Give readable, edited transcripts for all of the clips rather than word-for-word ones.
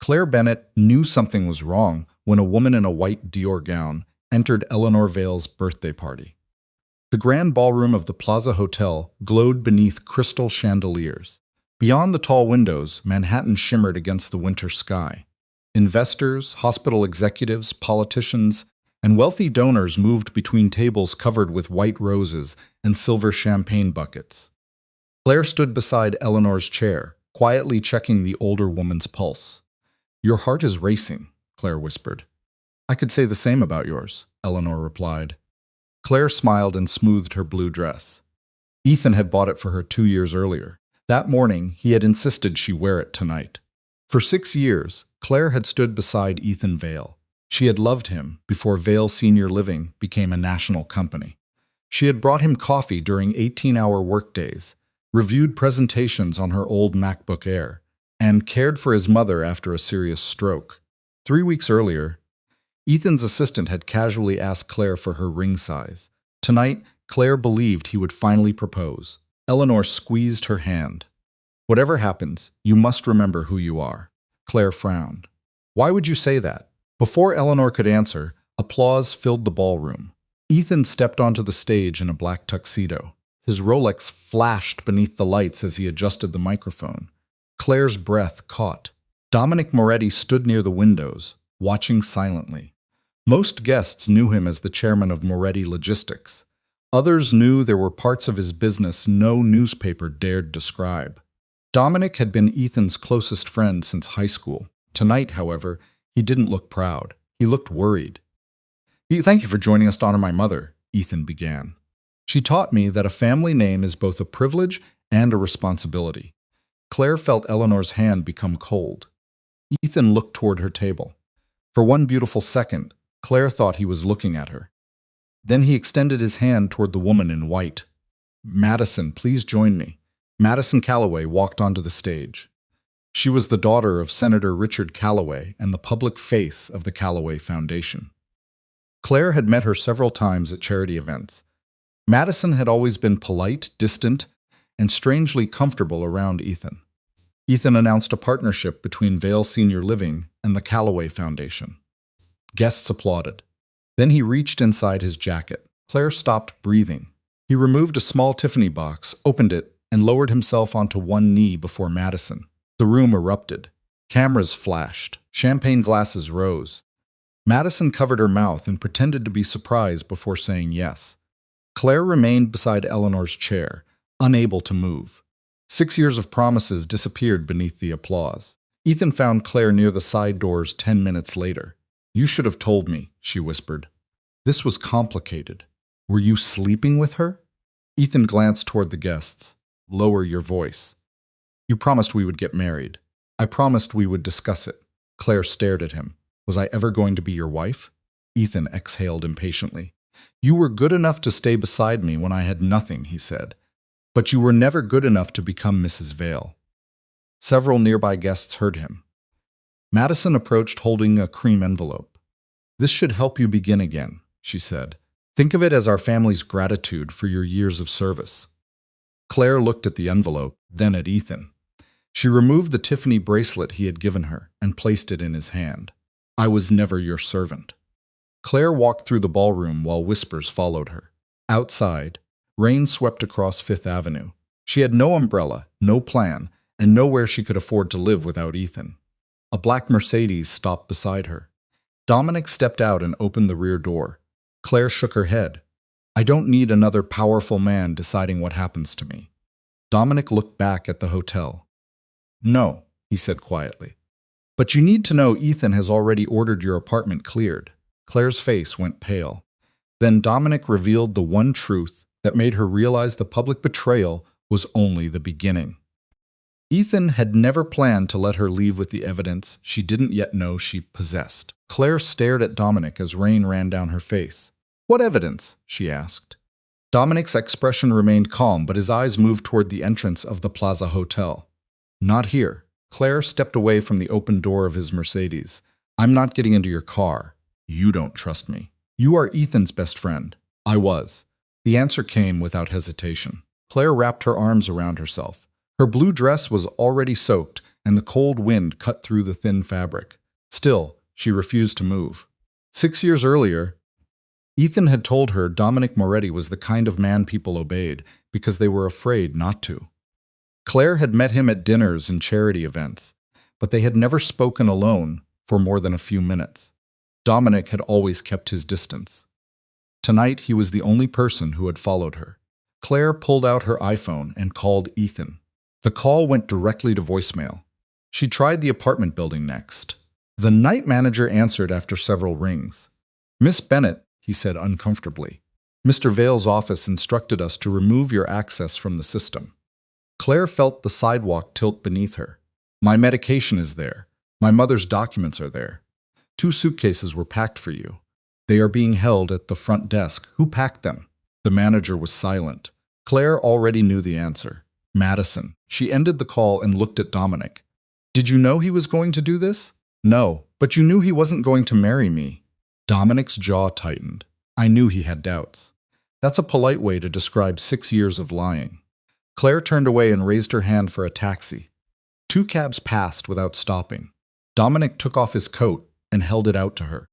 Claire Bennett knew something was wrong when a woman in a white Dior gown entered Eleanor Vale's birthday party. The grand ballroom of the Plaza Hotel glowed beneath crystal chandeliers. Beyond the tall windows, Manhattan shimmered against the winter sky. Investors, hospital executives, politicians, and wealthy donors moved between tables covered with white roses and silver champagne buckets. Claire stood beside Eleanor's chair, quietly checking the older woman's pulse. "Your heart is racing," Claire whispered. "I could say the same about yours," Eleanor replied. Claire smiled and smoothed her blue dress. Ethan had bought it for her 2 years earlier. That morning, he had insisted she wear it tonight. For 6 years, Claire had stood beside Ethan Vale. She had loved him before Vale Senior Living became a national company. She had brought him coffee during 18-hour workdays, reviewed presentations on her old MacBook Air, and cared for his mother after a serious stroke. 3 weeks earlier, Ethan's assistant had casually asked Claire for her ring size. Tonight, Claire believed he would finally propose. Eleanor squeezed her hand. "Whatever happens, you must remember who you are." Claire frowned. "Why would you say that?" Before Eleanor could answer, applause filled the ballroom. Ethan stepped onto the stage in a black tuxedo. His Rolex flashed beneath the lights as he adjusted the microphone. Claire's breath caught. Dominic Moretti stood near the windows, watching silently. Most guests knew him as the chairman of Moretti Logistics. Others knew there were parts of his business no newspaper dared describe. Dominic had been Ethan's closest friend since high school. Tonight, however, he didn't look proud. He looked worried. "Thank you for joining us to honor my mother," Ethan began. "She taught me that a family name is both a privilege and a responsibility." Claire felt Eleanor's hand become cold. Ethan looked toward her table. For one beautiful second, Claire thought he was looking at her. Then he extended his hand toward the woman in white. "Madison, please join me." Madison Calloway walked onto the stage. She was the daughter of Senator Richard Calloway and the public face of the Calloway Foundation. Claire had met her several times at charity events. Madison had always been polite, distant, and strangely comfortable around Ethan. Ethan announced a partnership between Vale Senior Living and the Calloway Foundation. Guests applauded. Then he reached inside his jacket. Claire stopped breathing. He removed a small Tiffany box, opened it, and lowered himself onto one knee before Madison. The room erupted. Cameras flashed. Champagne glasses rose. Madison covered her mouth and pretended to be surprised before saying yes. Claire remained beside Eleanor's chair, unable to move. 6 years of promises disappeared beneath the applause. Ethan found Claire near the side doors 10 minutes later. "You should have told me," she whispered. "This was complicated. Were you sleeping with her?" Ethan glanced toward the guests. "Lower your voice." "You promised we would get married." "I promised we would discuss it." Claire stared at him. "Was I ever going to be your wife?" Ethan exhaled impatiently. "You were good enough to stay beside me when I had nothing," he said. "But you were never good enough to become Mrs. Vale." Several nearby guests heard him. Madison approached holding a cream envelope. "This should help you begin again," she said. "Think of it as our family's gratitude for your years of service." Claire looked at the envelope, then at Ethan. She removed the Tiffany bracelet he had given her and placed it in his hand. "I was never your servant." Claire walked through the ballroom while whispers followed her. Outside, rain swept across Fifth Avenue. She had no umbrella, no plan, and nowhere she could afford to live without Ethan. A black Mercedes stopped beside her. Dominic stepped out and opened the rear door. Claire shook her head. "I don't need another powerful man deciding what happens to me." Dominic looked back at the hotel. "No," he said quietly. "But you need to know Ethan has already ordered your apartment cleared." Claire's face went pale. Then Dominic revealed the one truth that made her realize the public betrayal was only the beginning. Ethan had never planned to let her leave with the evidence she didn't yet know she possessed. Claire stared at Dominic as rain ran down her face. "What evidence?" she asked. Dominic's expression remained calm, but his eyes moved toward the entrance of the Plaza Hotel. "Not here." Claire stepped away from the open door of his Mercedes. "I'm not getting into your car. You don't trust me. You are Ethan's best friend." "I was." The answer came without hesitation. Claire wrapped her arms around herself. Her blue dress was already soaked, and the cold wind cut through the thin fabric. Still, she refused to move. 6 years earlier, Ethan had told her Dominic Moretti was the kind of man people obeyed because they were afraid not to. Claire had met him at dinners and charity events, but they had never spoken alone for more than a few minutes. Dominic had always kept his distance. Tonight, he was the only person who had followed her. Claire pulled out her iPhone and called Ethan. The call went directly to voicemail. She tried the apartment building next. The night manager answered after several rings. "Miss Bennett," he said uncomfortably. "Mr. Vale's office instructed us to remove your access from the system." Claire felt the sidewalk tilt beneath her. "My medication is there. My mother's documents are there. 2 suitcases were packed for you. They are being held at the front desk. Who packed them?" The manager was silent. Claire already knew the answer. Madison. She ended the call and looked at Dominic. "Did you know he was going to do this?" "No, but you knew he wasn't going to marry me." Dominic's jaw tightened. "I knew he had doubts." That's a polite way to describe 6 years of lying. Claire turned away and raised her hand for a taxi. 2 cabs passed without stopping. Dominic took off his coat and held it out to her.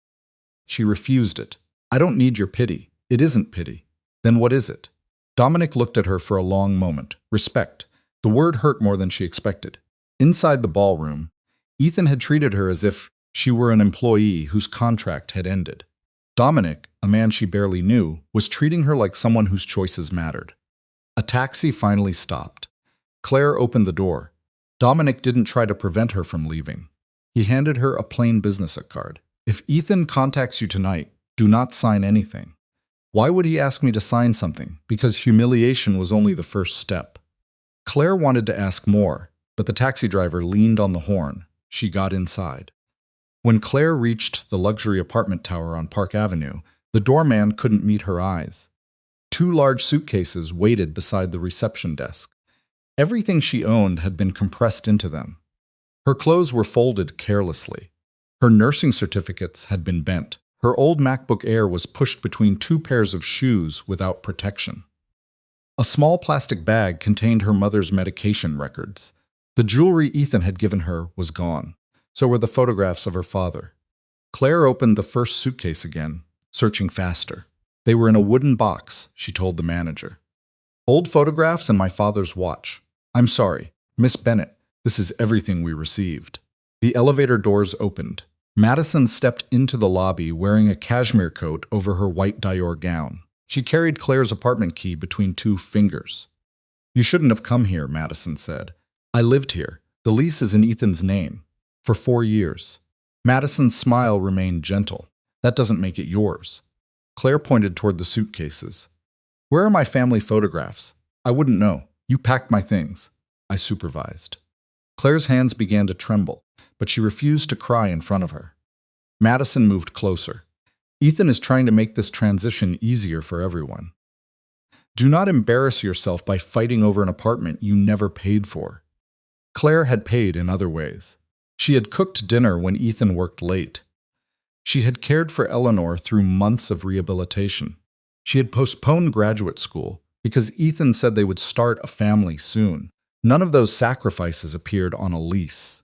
She refused it. "I don't need your pity. It isn't pity." "Then what is it?" Dominic looked at her for a long moment. Respect. The word hurt more than she expected. Inside the ballroom, Ethan had treated her as if she were an employee whose contract had ended. Dominic, a man she barely knew, was treating her like someone whose choices mattered. A taxi finally stopped. Claire opened the door. Dominic didn't try to prevent her from leaving. He handed her a plain business card. "If Ethan contacts you tonight, do not sign anything." Why would he ask me to sign something? Because humiliation was only the first step. Claire wanted to ask more, but the taxi driver leaned on the horn. She got inside. When Claire reached the luxury apartment tower on Park Avenue, the doorman couldn't meet her eyes. 2 large suitcases waited beside the reception desk. Everything she owned had been compressed into them. Her clothes were folded carelessly. Her nursing certificates had been bent. Her old MacBook Air was pushed between 2 pairs of shoes without protection. A small plastic bag contained her mother's medication records. The jewelry Ethan had given her was gone. So were the photographs of her father. Claire opened the first suitcase again, searching faster. They were in a wooden box, she told the manager. "Old photographs and my father's watch. I'm sorry, Miss Bennett, this is everything we received." The elevator doors opened. Madison stepped into the lobby wearing a cashmere coat over her white Dior gown. She carried Claire's apartment key between 2 fingers. "You shouldn't have come here," Madison said. "I lived here. The lease is in Ethan's name. For 4 years. Madison's smile remained gentle. "That doesn't make it yours." Claire pointed toward the suitcases. "Where are my family photographs?" "I wouldn't know. You packed my things." I supervised. Claire's hands began to tremble, but she refused to cry in front of her. Madison moved closer. "Ethan is trying to make this transition easier for everyone. Do not embarrass yourself by fighting over an apartment you never paid for." Claire had paid in other ways. She had cooked dinner when Ethan worked late. She had cared for Eleanor through months of rehabilitation. She had postponed graduate school because Ethan said they would start a family soon. None of those sacrifices appeared on a lease.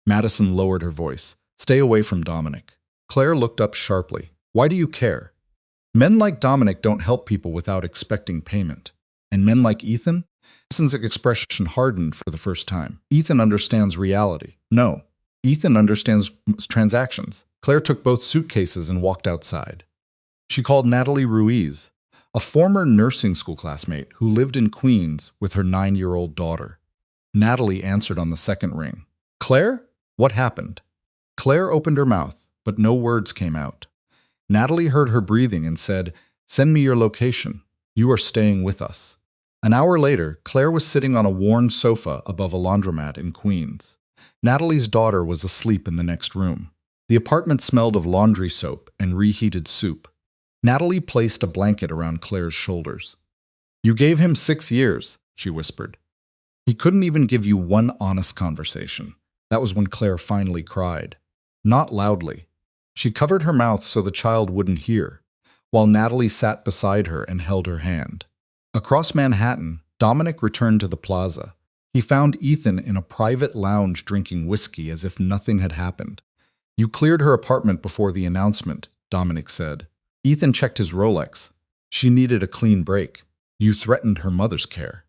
Madison lowered her voice. "Stay away from Dominic." Claire looked up sharply. "Why do you care? Men like Dominic don't help people without expecting payment. And men like Ethan?" Madison's expression hardened for the first time. "Ethan understands reality." "No, Ethan understands transactions." Claire took both suitcases and walked outside. She called Natalie Ruiz, a former nursing school classmate who lived in Queens with her 9-year-old daughter. Natalie answered on the second ring. "Claire? What happened?" Claire opened her mouth, but no words came out. Natalie heard her breathing and said, "Send me your location. You are staying with us." An hour later, Claire was sitting on a worn sofa above a laundromat in Queens. Natalie's daughter was asleep in the next room. The apartment smelled of laundry soap and reheated soup. Natalie placed a blanket around Claire's shoulders. "You gave him 6 years," she whispered. "He couldn't even give you one honest conversation." That was when Claire finally cried. Not loudly. She covered her mouth so the child wouldn't hear, while Natalie sat beside her and held her hand. Across Manhattan, Dominic returned to the plaza. He found Ethan in a private lounge drinking whiskey as if nothing had happened. You cleared her apartment before the announcement, Dominic said. Ethan checked his Rolex. She needed a clean break. You threatened her mother's care.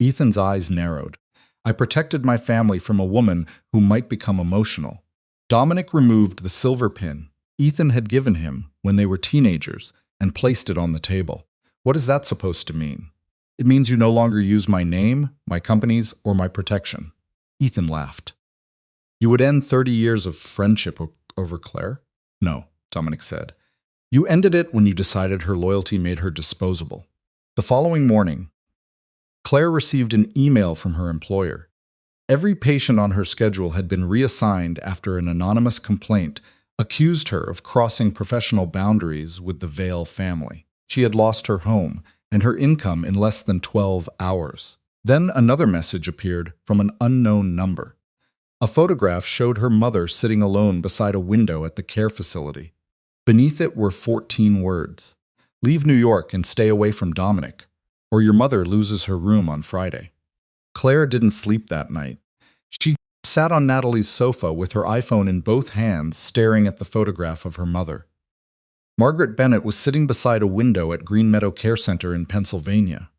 Ethan's eyes narrowed. I protected my family from a woman who might become emotional. Dominic removed the silver pin Ethan had given him when they were teenagers and placed it on the table. What is that supposed to mean? It means you no longer use my name, my companies, or my protection. Ethan laughed. You would end 30 years of friendship over Claire? No, Dominic said. You ended it when you decided her loyalty made her disposable. The following morning, Claire received an email from her employer. Every patient on her schedule had been reassigned after an anonymous complaint accused her of crossing professional boundaries with the Vale family. She had lost her home and her income in less than 12 hours. Then another message appeared from an unknown number. A photograph showed her mother sitting alone beside a window at the care facility. Beneath it were 14 words. Leave New York and stay away from Dominic, or your mother loses her room on Friday. Claire didn't sleep that night. She sat on Natalie's sofa with her iPhone in both hands, staring at the photograph of her mother. Margaret Bennett was sitting beside a window at Green Meadow Care Center in Pennsylvania.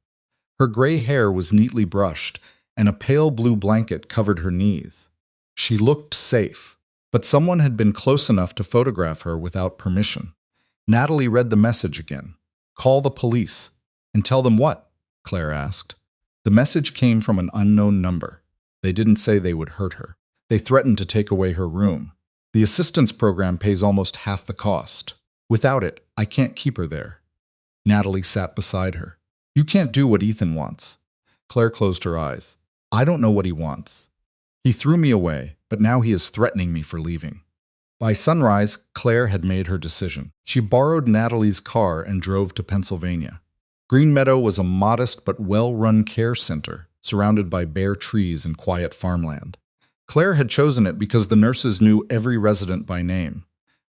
Her gray hair was neatly brushed, and a pale blue blanket covered her knees. She looked safe, but someone had been close enough to photograph her without permission. Natalie read the message again. Call the police. And tell them what? Claire asked. The message came from an unknown number. They didn't say they would hurt her. They threatened to take away her room. The assistance program pays almost half the cost. Without it, I can't keep her there. Natalie sat beside her. You can't do what Ethan wants. Claire closed her eyes. I don't know what he wants. He threw me away, but now he is threatening me for leaving. By sunrise, Claire had made her decision. She borrowed Natalie's car and drove to Pennsylvania. Green Meadow was a modest but well-run care center, surrounded by bare trees and quiet farmland. Claire had chosen it because the nurses knew every resident by name.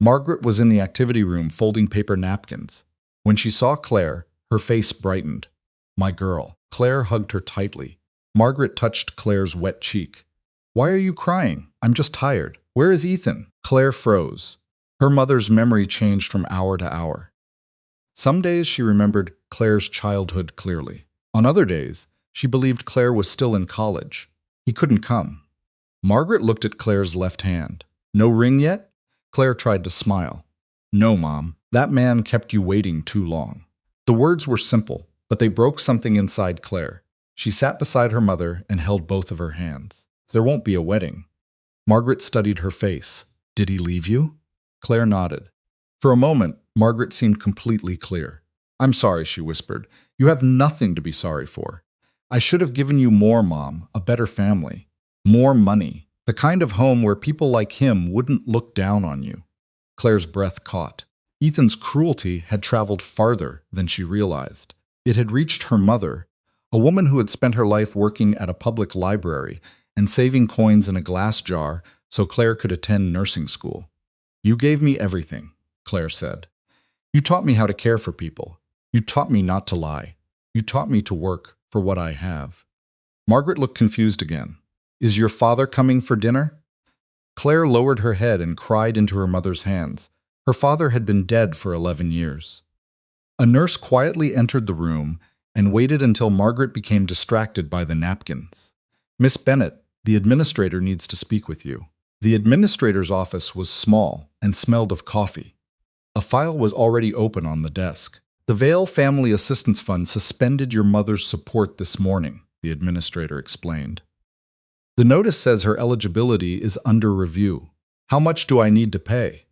Margaret was in the activity room folding paper napkins. When she saw Claire, her face brightened. My girl. Claire hugged her tightly. Margaret touched Claire's wet cheek. Why are you crying? I'm just tired. Where is Ethan? Claire froze. Her mother's memory changed from hour to hour. Some days she remembered Claire's childhood clearly. On other days, she believed Claire was still in college. He couldn't come. Margaret looked at Claire's left hand. No ring yet? Claire tried to smile. No, Mom. That man kept you waiting too long. The words were simple, but they broke something inside Claire. She sat beside her mother and held both of her hands. There won't be a wedding. Margaret studied her face. Did he leave you? Claire nodded. For a moment, Margaret seemed completely clear. I'm sorry, she whispered. You have nothing to be sorry for. I should have given you more, Mom, a better family, more money, the kind of home where people like him wouldn't look down on you. Claire's breath caught. Ethan's cruelty had traveled farther than she realized. It had reached her mother, a woman who had spent her life working at a public library and saving coins in a glass jar so Claire could attend nursing school. You gave me everything, Claire said. You taught me how to care for people. You taught me not to lie. You taught me to work for what I have. Margaret looked confused again. Is your father coming for dinner? Claire lowered her head and cried into her mother's hands. Her father had been dead for 11 years. A nurse quietly entered the room and waited until Margaret became distracted by the napkins. Miss Bennett, the administrator needs to speak with you. The administrator's office was small and smelled of coffee. A file was already open on the desk. The Vale Family Assistance Fund suspended your mother's support this morning, the administrator explained. The notice says her eligibility is under review. How much do I need to pay?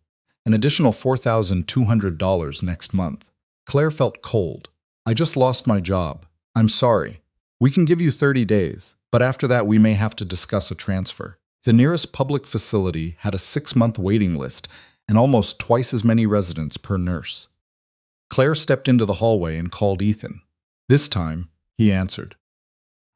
An additional $4,200 next month. Claire felt cold. I just lost my job. I'm sorry. We can give you 30 days, but after that we may have to discuss a transfer. The nearest public facility had a 6-month waiting list and almost twice as many residents per nurse. Claire stepped into the hallway and called Ethan. This time, he answered.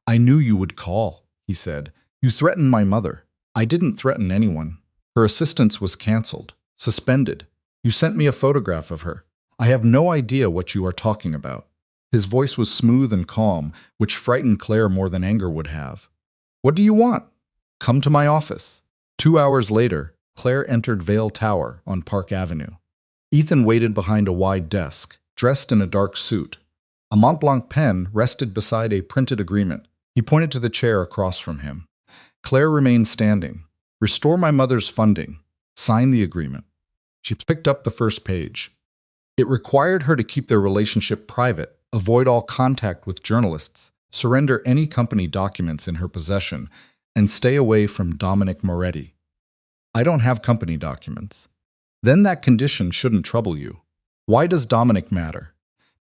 I knew you would call, he said. You threatened my mother. I didn't threaten anyone. Her assistance was canceled, suspended. You sent me a photograph of her. I have no idea what you are talking about. His voice was smooth and calm, which frightened Claire more than anger would have. What do you want? Come to my office. 2 hours later, Claire entered Vale Tower on Park Avenue. Ethan waited behind a wide desk, dressed in a dark suit. A Mont Blanc pen rested beside a printed agreement. He pointed to the chair across from him. Claire remained standing. Restore my mother's funding. Sign the agreement. She picked up the first page. It required her to keep their relationship private, avoid all contact with journalists, surrender any company documents in her possession, and stay away from Dominic Moretti. I don't have company documents. Then that condition shouldn't trouble you. Why does Dominic matter?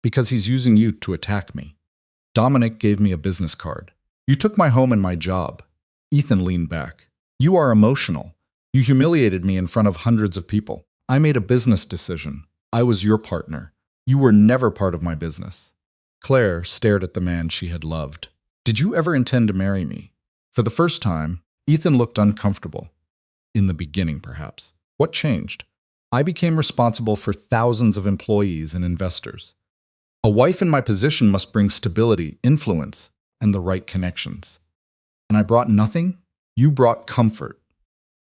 Because he's using you to attack me. Dominic gave me a business card. You took my home and my job. Ethan leaned back. You are emotional. You humiliated me in front of hundreds of people. I made a business decision. I was your partner. You were never part of my business. Claire stared at the man she had loved. Did you ever intend to marry me? For the first time, Ethan looked uncomfortable. In the beginning, perhaps. What changed? I became responsible for thousands of employees and investors. A wife in my position must bring stability, influence, and the right connections. And I brought nothing? You brought comfort.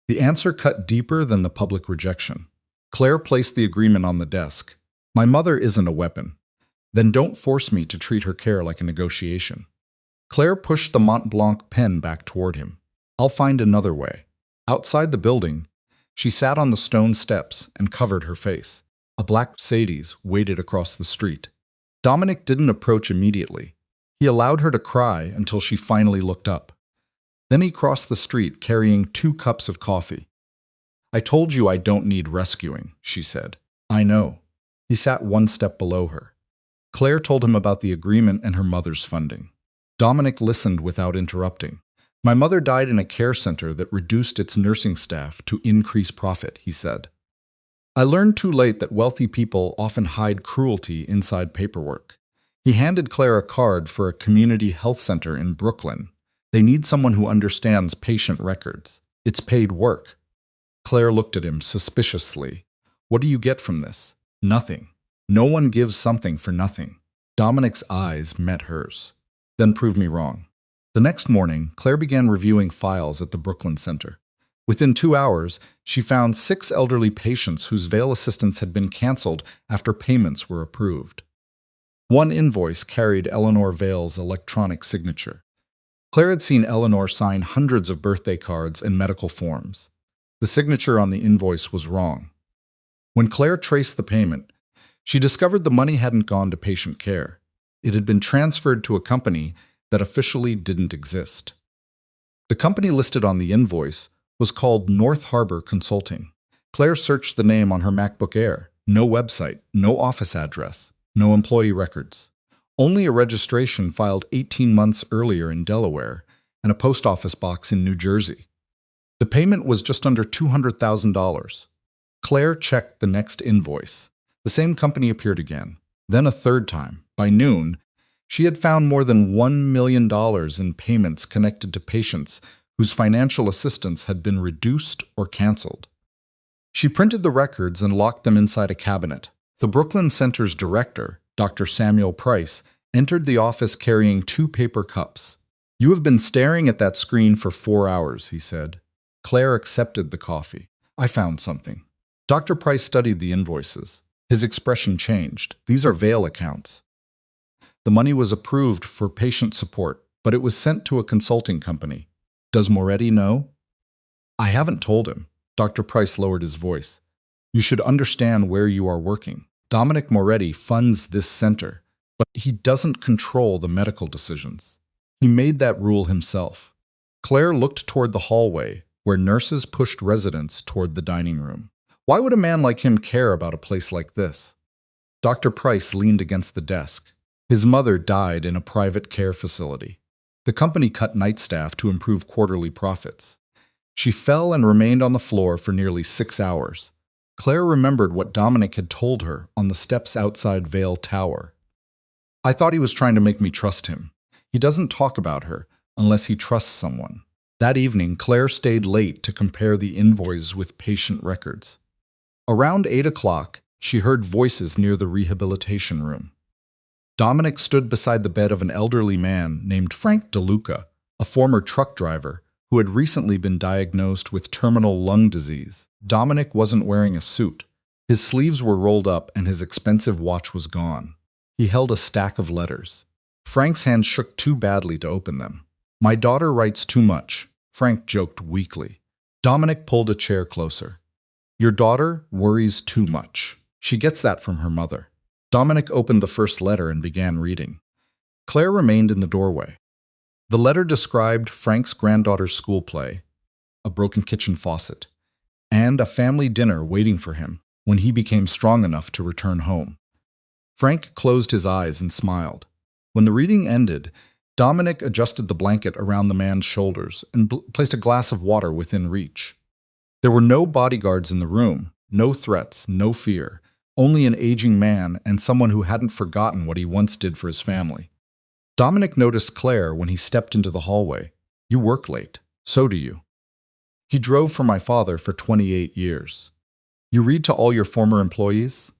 The answer cut deeper than the public rejection. Claire placed the agreement on the desk. My mother isn't a weapon. Then don't force me to treat her care like a negotiation. Claire pushed the Mont Blanc pen back toward him. I'll find another way. Outside the building, she sat on the stone steps and covered her face. A black Mercedes waited across the street. Dominic didn't approach immediately. He allowed her to cry until she finally looked up. Then he crossed the street carrying 2 cups of coffee. I told you I don't need rescuing, she said. I know. He sat 1 step below her. Claire told him about the agreement and her mother's funding. Dominic listened without interrupting. My mother died in a care center that reduced its nursing staff to increase profit, he said. I learned too late that wealthy people often hide cruelty inside paperwork. He handed Claire a card for a community health center in Brooklyn. They need someone who understands patient records. It's paid work. Claire looked at him suspiciously. What do you get from this? Nothing. No one gives something for nothing. Dominic's eyes met hers. Then prove me wrong. The next morning, Claire began reviewing files at the Brooklyn Center. Within 2 hours, she found 6 elderly patients whose Vale assistance had been canceled after payments were approved. One invoice carried Eleanor Vale's electronic signature. Claire had seen Eleanor sign hundreds of birthday cards and medical forms. The signature on the invoice was wrong. When Claire traced the payment, she discovered the money hadn't gone to patient care. It had been transferred to a company that officially didn't exist. The company listed on the invoice was called North Harbor Consulting. Claire searched the name on her MacBook Air. No website, no office address, no employee records. Only a registration filed 18 months earlier in Delaware and a post office box in New Jersey. The payment was just under $200,000. Claire checked the next invoice. The same company appeared again, then a third time. By noon, she had found more than $1 million in payments connected to patients whose financial assistance had been reduced or canceled. She printed the records and locked them inside a cabinet. The Brooklyn Center's director, Dr. Samuel Price, entered the office carrying 2 paper cups. You have been staring at that screen for 4 hours, he said. Claire accepted the coffee. I found something. Dr. Price studied the invoices. His expression changed. These are Vale accounts. The money was approved for patient support, but it was sent to a consulting company. Does Moretti know? I haven't told him. Dr. Price lowered his voice. You should understand where you are working. Dominic Moretti funds this center, but he doesn't control the medical decisions. He made that rule himself. Claire looked toward the hallway, where nurses pushed residents toward the dining room. Why would a man like him care about a place like this? Dr. Price leaned against the desk. His mother died in a private care facility. The company cut night staff to improve quarterly profits. She fell and remained on the floor for nearly 6 hours. Claire remembered what Dominic had told her on the steps outside Vale Tower. I thought he was trying to make me trust him. He doesn't talk about her unless he trusts someone. That evening, Claire stayed late to compare the invoice with patient records. Around 8 o'clock, she heard voices near the rehabilitation room. Dominic stood beside the bed of an elderly man named Frank DeLuca, a former truck driver who had recently been diagnosed with terminal lung disease. Dominic wasn't wearing a suit. His sleeves were rolled up and his expensive watch was gone. He held a stack of letters. Frank's hand shook too badly to open them. "My daughter writes too much," Frank joked weakly. Dominic pulled a chair closer. "Your daughter worries too much. She gets that from her mother." Dominic opened the first letter and began reading. Claire remained in the doorway. The letter described Frank's granddaughter's school play, a broken kitchen faucet, and a family dinner waiting for him when he became strong enough to return home. Frank closed his eyes and smiled. When the reading ended, Dominic adjusted the blanket around the man's shoulders and placed a glass of water within reach. There were no bodyguards in the room, no threats, no fear, only an aging man and someone who hadn't forgotten what he once did for his family. Dominic noticed Claire when he stepped into the hallway. "You work late. So do you." "He drove for my father for 28 years. "You read to all your former employees?"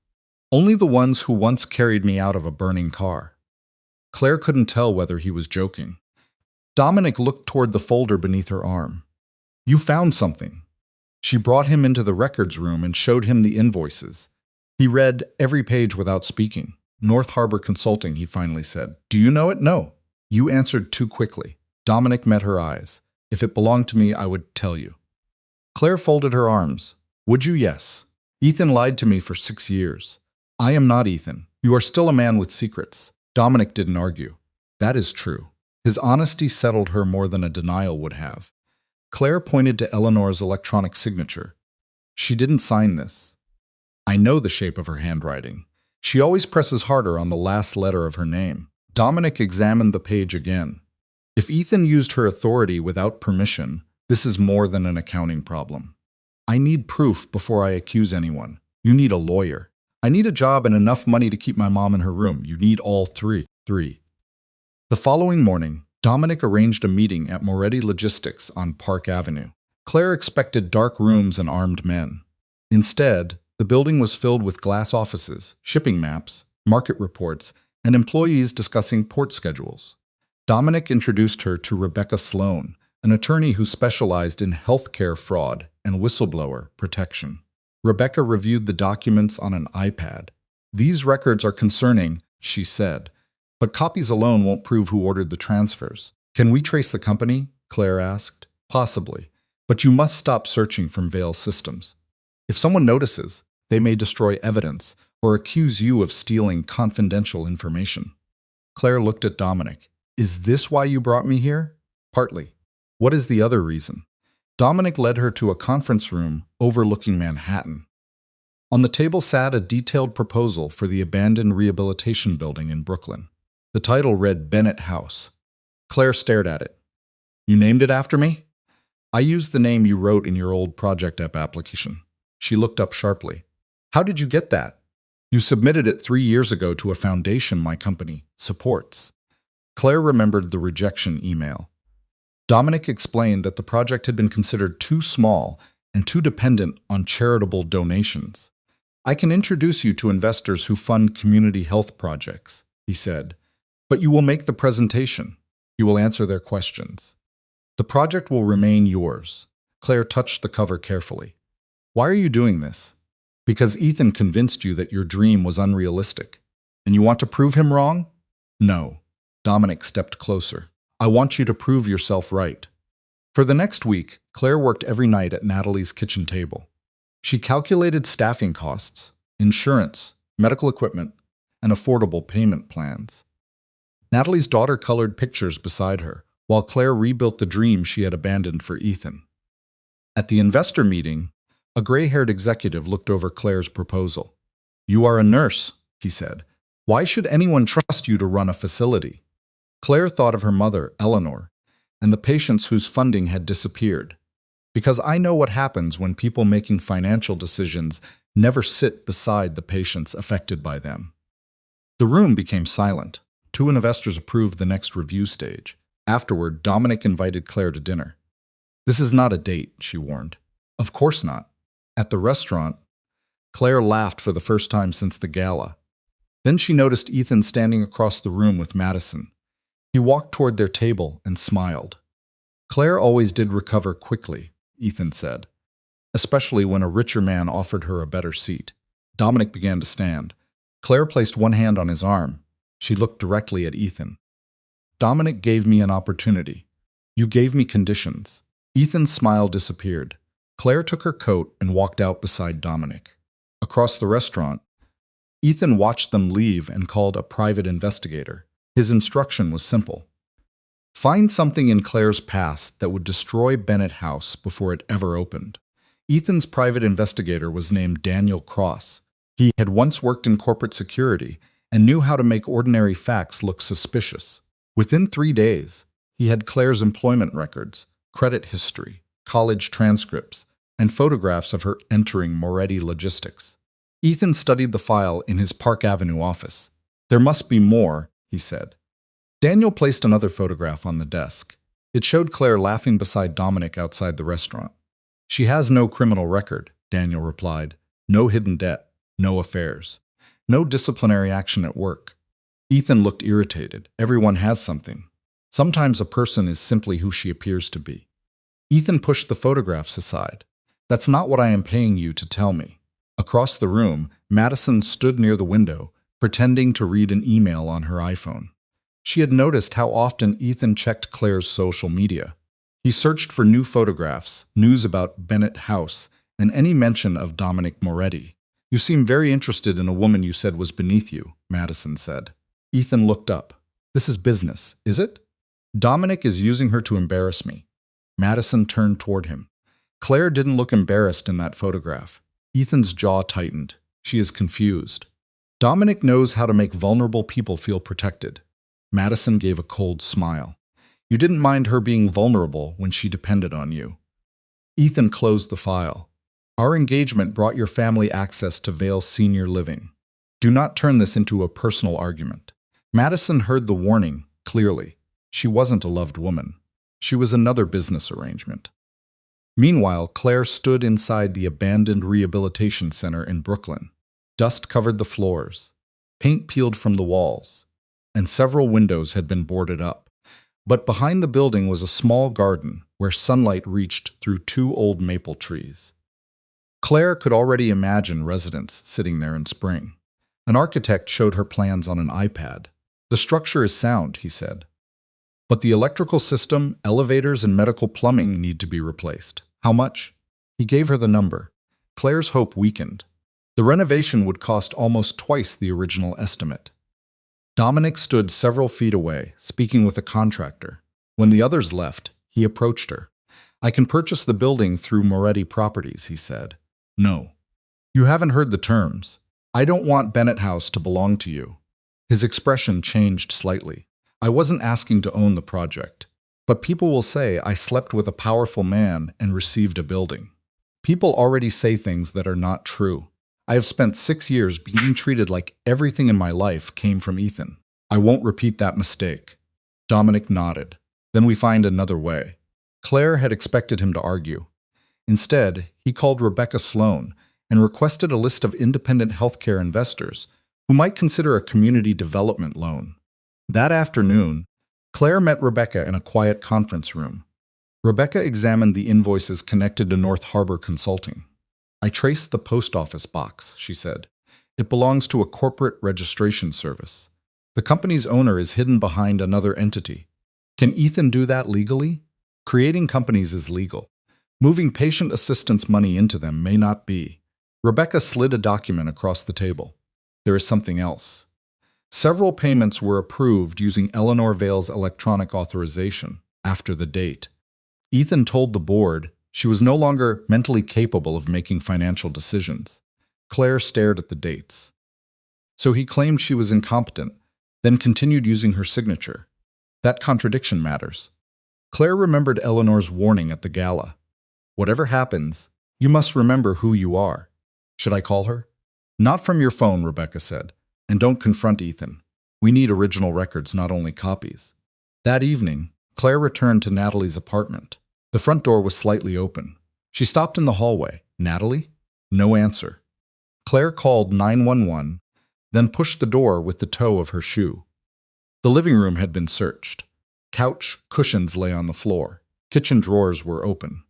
"Only the ones who once carried me out of a burning car." Claire couldn't tell whether he was joking. Dominic looked toward the folder beneath her arm. "You found something." She brought him into the records room and showed him the invoices. He read every page without speaking. "North Harbor Consulting," he finally said. "Do you know it?" "No." "You answered too quickly." Dominic met her eyes. "If it belonged to me, I would tell you." Claire folded her arms. "Would you?" "Yes. Ethan lied to me for 6 years. I am not Ethan. You are still a man with secrets." Dominic didn't argue. "That is true." His honesty settled her more than a denial would have. Claire pointed to Eleanor's electronic signature. "She didn't sign this." "I know the shape of her handwriting. She always presses harder on the last letter of her name." Dominic examined the page again. "If Ethan used her authority without permission, this is more than an accounting problem. I need proof before I accuse anyone. You need a lawyer. I need a job and enough money to keep my mom in her room. You need all three. The following morning, Dominic arranged a meeting at Moretti Logistics on Park Avenue. Claire expected dark rooms and armed men. Instead, the building was filled with glass offices, shipping maps, market reports, and employees discussing port schedules. Dominic introduced her to Rebecca Sloan, an attorney who specialized in healthcare fraud and whistleblower protection. Rebecca reviewed the documents on an iPad. "These records are concerning," she said, "but copies alone won't prove who ordered the transfers." "Can we trace the company?" Claire asked. "Possibly, but you must stop searching from Vale systems. If someone notices, they may destroy evidence or accuse you of stealing confidential information." Claire looked at Dominic. "Is this why you brought me here?" "Partly. What is the other reason?" Dominic led her to a conference room overlooking Manhattan. On the table sat a detailed proposal for the abandoned rehabilitation building in Brooklyn. The title read Bennett House. Claire stared at it. "You named it after me?" "I used the name you wrote in your old Project App application." She looked up sharply. "How did you get that?" "You submitted it 3 years ago to a foundation my company supports." Claire remembered the rejection email. Dominic explained that the project had been considered too small and too dependent on charitable donations. "I can introduce you to investors who fund community health projects," he said, "but you will make the presentation. You will answer their questions. The project will remain yours." Claire touched the cover carefully. "Why are you doing this?" "Because Ethan convinced you that your dream was unrealistic. And you want to prove him wrong?" "No." Dominic stepped closer. "I want you to prove yourself right." For the next week, Claire worked every night at Natalie's kitchen table. She calculated staffing costs, insurance, medical equipment, and affordable payment plans. Natalie's daughter colored pictures beside her, while Claire rebuilt the dream she had abandoned for Ethan. At the investor meeting, a gray-haired executive looked over Claire's proposal. "You are a nurse," he said. "Why should anyone trust you to run a facility?" Claire thought of her mother, Eleanor, and the patients whose funding had disappeared. "Because I know what happens when people making financial decisions never sit beside the patients affected by them." The room became silent. 2 investors approved the next review stage. Afterward, Dominic invited Claire to dinner. "This is not a date," she warned. "Of course not." At the restaurant, Claire laughed for the first time since the gala. Then she noticed Ethan standing across the room with Madison. He walked toward their table and smiled. Claire always did recover quickly, Ethan said, especially when a richer man offered her a better seat. Dominic began to stand. Claire placed one hand on his arm. She looked directly at Ethan. Dominic gave me an opportunity. You gave me conditions. Ethan's smile disappeared. Claire took her coat and walked out beside Dominic. Across the restaurant, Ethan watched them leave and called a private investigator. His instruction was simple. Find something in Claire's past that would destroy Bennett House before it ever opened. Ethan's private investigator was named Daniel Cross. He had once worked in corporate security and knew how to make ordinary facts look suspicious. Within 3 days, he had Claire's employment records, credit history, college transcripts, and photographs of her entering Moretti Logistics. Ethan studied the file in his Park Avenue office. There must be more, he said. Daniel placed another photograph on the desk. It showed Claire laughing beside Dominic outside the restaurant. She has no criminal record, Daniel replied. No hidden debt, no affairs, no disciplinary action at work. Ethan looked irritated. Everyone has something. Sometimes a person is simply who she appears to be. Ethan pushed the photographs aside. That's not what I am paying you to tell me. Across the room, Madison stood near the window, pretending to read an email on her iPhone. She had noticed how often Ethan checked Claire's social media. He searched for new photographs, news about Bennett House, and any mention of Dominic Moretti. You seem very interested in a woman you said was beneath you, Madison said. Ethan looked up. This is business, is it? Dominic is using her to embarrass me. Madison turned toward him. Claire didn't look embarrassed in that photograph. Ethan's jaw tightened. She is confused. Dominic knows how to make vulnerable people feel protected. Madison gave a cold smile. You didn't mind her being vulnerable when she depended on you. Ethan closed the file. Our engagement brought your family access to Vale Senior Living. Do not turn this into a personal argument. Madison heard the warning clearly. She wasn't a loved woman. She was another business arrangement. Meanwhile, Claire stood inside the abandoned rehabilitation center in Brooklyn. Dust covered the floors. Paint peeled from the walls, and several windows had been boarded up. But behind the building was a small garden where sunlight reached through 2 old maple trees. Claire could already imagine residents sitting there in spring. An architect showed her plans on an iPad. The structure is sound, he said. But the electrical system, elevators, and medical plumbing need to be replaced. How much? He gave her the number. Claire's hope weakened. The renovation would cost almost twice the original estimate. Dominic stood several feet away, speaking with a contractor. When the others left, he approached her. I can purchase the building through Moretti Properties, he said. No. You haven't heard the terms. I don't want Bennett House to belong to you. His expression changed slightly. I wasn't asking to own the project. But people will say I slept with a powerful man and received a building. People already say things that are not true. I have spent 6 years being treated like everything in my life came from Ethan. I won't repeat that mistake. Dominic nodded. Then we find another way. Claire had expected him to argue. Instead, he called Rebecca Sloan and requested a list of independent healthcare investors who might consider a community development loan. That afternoon, Claire met Rebecca in a quiet conference room. Rebecca examined the invoices connected to North Harbor Consulting. I traced the post office box, she said. It belongs to a corporate registration service. The company's owner is hidden behind another entity. Can Ethan do that legally? Creating companies is legal. Moving patient assistance money into them may not be. Rebecca slid a document across the table. There is something else. Several payments were approved using Eleanor Vale's electronic authorization after the date. Ethan told the board she was no longer mentally capable of making financial decisions. Claire stared at the dates. So he claimed she was incompetent, then continued using her signature. That contradiction matters. Claire remembered Eleanor's warning at the gala. Whatever happens, you must remember who you are. Should I call her? Not from your phone, Rebecca said. And don't confront Ethan. We need original records, not only copies. That evening, Claire returned to Natalie's apartment. The front door was slightly open. She stopped in the hallway. Natalie? No answer. Claire called 911, then pushed the door with the toe of her shoe. The living room had been searched. Couch cushions lay on the floor. Kitchen drawers were open.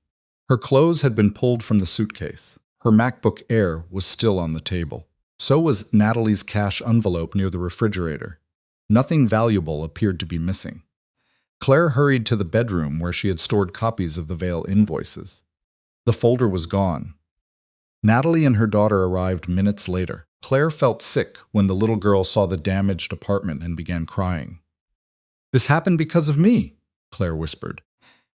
Her clothes had been pulled from the suitcase. Her MacBook Air was still on the table. So was Natalie's cash envelope near the refrigerator. Nothing valuable appeared to be missing. Claire hurried to the bedroom where she had stored copies of the Vale invoices. The folder was gone. Natalie and her daughter arrived minutes later. Claire felt sick when the little girl saw the damaged apartment and began crying. "This happened because of me," Claire whispered.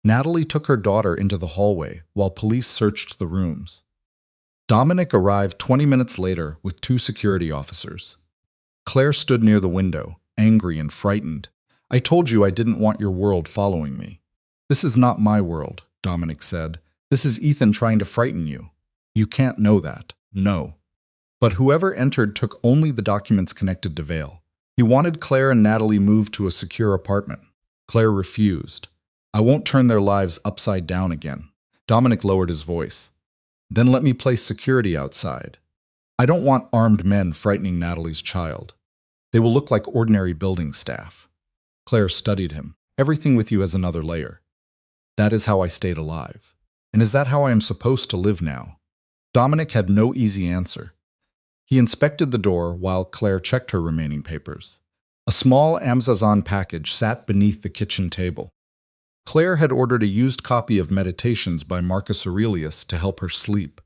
Natalie took her daughter into the hallway while police searched the rooms. Dominic arrived 20 minutes later with 2 security officers. Claire stood near the window, angry and frightened. "I told you I didn't want your world following me." "This is not my world," Dominic said. "This is Ethan trying to frighten you. You can't know that. No." But whoever entered took only the documents connected to Vale. He wanted Claire and Natalie moved to a secure apartment. Claire refused. "I won't turn their lives upside down again." Dominic lowered his voice. "Then let me place security outside. I don't want armed men frightening Natalie's child. They will look like ordinary building staff." Claire studied him. "Everything with you has another layer. That is how I stayed alive. And is that how I am supposed to live now?" Dominic had no easy answer. He inspected the door while Claire checked her remaining papers. A small Amazon package sat beneath the kitchen table. Claire had ordered a used copy of Meditations by Marcus Aurelius to help her sleep.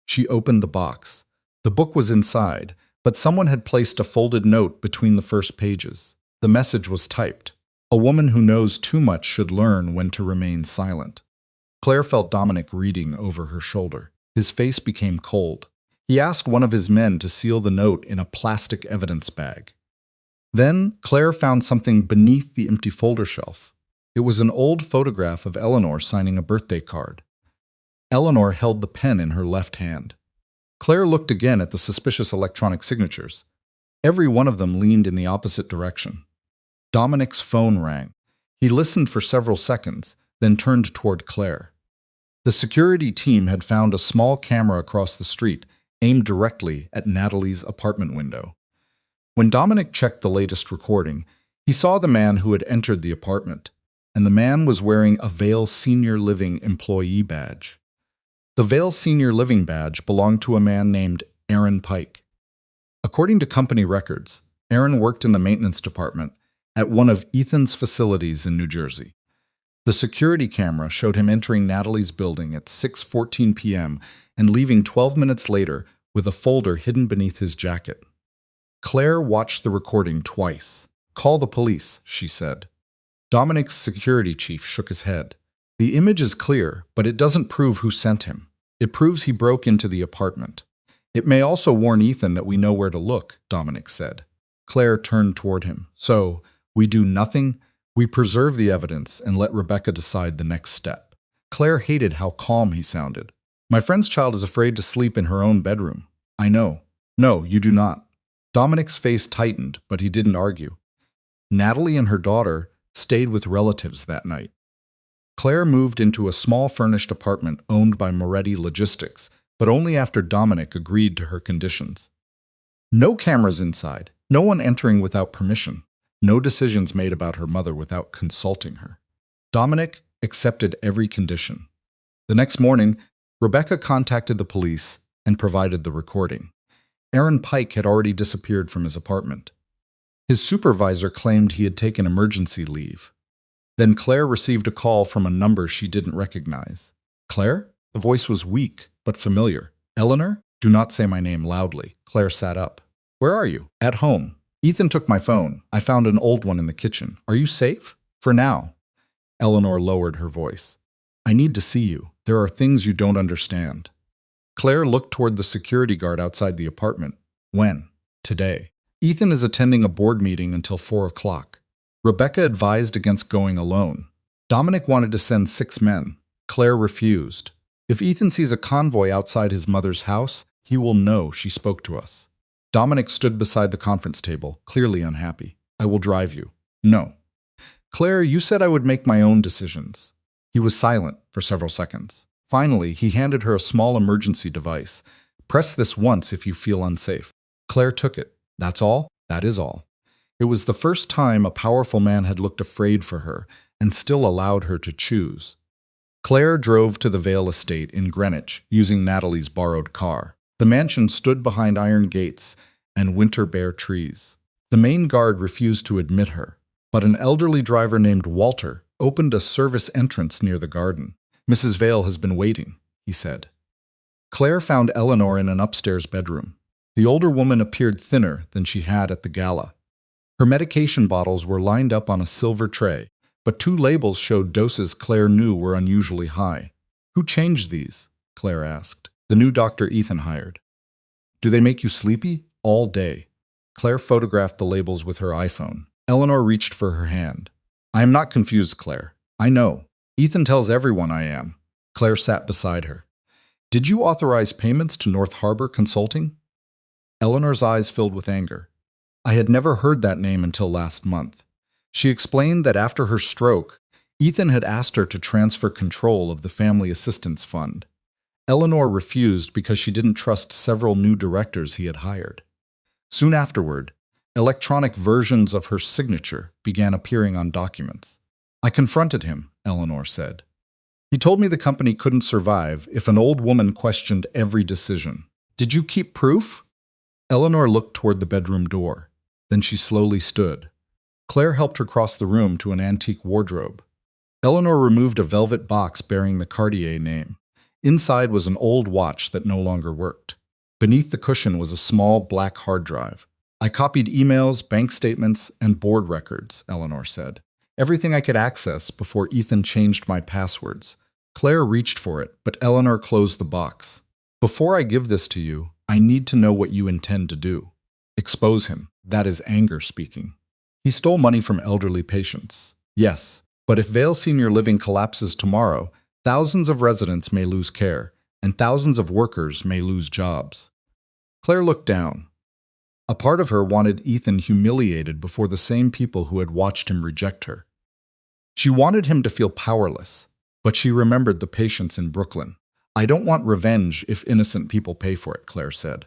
She opened the box. The book was inside, but someone had placed a folded note between the first pages. The message was typed. "A woman who knows too much should learn when to remain silent." Claire felt Dominic reading over her shoulder. His face became cold. He asked one of his men to seal the note in a plastic evidence bag. Then Claire found something beneath the empty folder shelf. It was an old photograph of Eleanor signing a birthday card. Eleanor held the pen in her left hand. Claire looked again at the suspicious electronic signatures. Every one of them leaned in the opposite direction. Dominic's phone rang. He listened for several seconds, then turned toward Claire. The security team had found a small camera across the street, aimed directly at Natalie's apartment window. When Dominic checked the latest recording, he saw the man who had entered the apartment, and the man was wearing a Vale Senior Living employee badge. The Vale Senior Living badge belonged to a man named Aaron Pike. According to company records, Aaron worked in the maintenance department at one of Ethan's facilities in New Jersey. The security camera showed him entering Natalie's building at 6:14 p.m. and leaving 12 minutes later with a folder hidden beneath his jacket. Claire watched the recording twice. "Call the police," she said. Dominic's security chief shook his head. "The image is clear, but it doesn't prove who sent him. It proves he broke into the apartment. It may also warn Ethan that we know where to look," Dominic said. Claire turned toward him. "So, we do nothing? We preserve the evidence and let Rebecca decide the next step." Claire hated how calm he sounded. "My friend's child is afraid to sleep in her own bedroom." "I know." "No, you do not." Dominic's face tightened, but he didn't argue. Natalie and her daughter stayed with relatives that night. Claire moved into a small furnished apartment owned by Moretti Logistics, but only after Dominic agreed to her conditions. No cameras inside, no one entering without permission, no decisions made about her mother without consulting her. Dominic accepted every condition. The next morning, Rebecca contacted the police and provided the recording. Aaron Pike had already disappeared from his apartment. His supervisor claimed he had taken emergency leave. Then Claire received a call from a number she didn't recognize. "Claire?" The voice was weak, but familiar. "Eleanor? Do not say my name loudly." Claire sat up. "Where are you?" "At home. Ethan took my phone. I found an old one in the kitchen. Are you safe?" "For now." Eleanor lowered her voice. "I need to see you. There are things you don't understand." Claire looked toward the security guard outside the apartment. "When?" "Today. Ethan is attending a board meeting until 4 o'clock. Rebecca advised against going alone. Dominic wanted to send 6 men. Claire refused. "If Ethan sees a convoy outside his mother's house, he will know she spoke to us." Dominic stood beside the conference table, clearly unhappy. "I will drive you." "No." "Claire, you said I would make my own decisions." He was silent for several seconds. Finally, he handed her a small emergency device. "Press this once if you feel unsafe." Claire took it. "That's all?" "That is all." It was the first time a powerful man had looked afraid for her and still allowed her to choose. Claire drove to the Vale estate in Greenwich using Natalie's borrowed car. The mansion stood behind iron gates and winter bare trees. The main guard refused to admit her, but an elderly driver named Walter opened a service entrance near the garden. "Mrs. Vale has been waiting," he said. Claire found Eleanor in an upstairs bedroom. The older woman appeared thinner than she had at the gala. Her medication bottles were lined up on a silver tray, but 2 labels showed doses Claire knew were unusually high. "Who changed these?" Claire asked. "The new doctor Ethan hired." "Do they make you sleepy?" "All day." Claire photographed the labels with her iPhone. Eleanor reached for her hand. "I am not confused, Claire. I know. Ethan tells everyone I am." Claire sat beside her. "Did you authorize payments to North Harbor Consulting?" Eleanor's eyes filled with anger. I had never heard that name until last month. She explained that after her stroke, Ethan had asked her to transfer control of the Family Assistance Fund. Eleanor refused because she didn't trust several new directors he had hired. Soon afterward, electronic versions of her signature began appearing on documents. "I confronted him," Eleanor said. "He told me the company couldn't survive if an old woman questioned every decision." "Did you keep proof?" Eleanor looked toward the bedroom door. Then she slowly stood. Claire helped her cross the room to an antique wardrobe. Eleanor removed a velvet box bearing the Cartier name. Inside was an old watch that no longer worked. Beneath the cushion was a small black hard drive. "I copied emails, bank statements, and board records," Eleanor said. "Everything I could access before Ethan changed my passwords." Claire reached for it, but Eleanor closed the box. "Before I give this to you, I need to know what you intend to do." "Expose him." That is anger speaking. "He stole money from elderly patients." "Yes, but if Vale Senior Living collapses tomorrow, thousands of residents may lose care, and thousands of workers may lose jobs." Claire looked down. A part of her wanted Ethan humiliated before the same people who had watched him reject her. She wanted him to feel powerless, but she remembered the patients in Brooklyn. "I don't want revenge if innocent people pay for it," Claire said.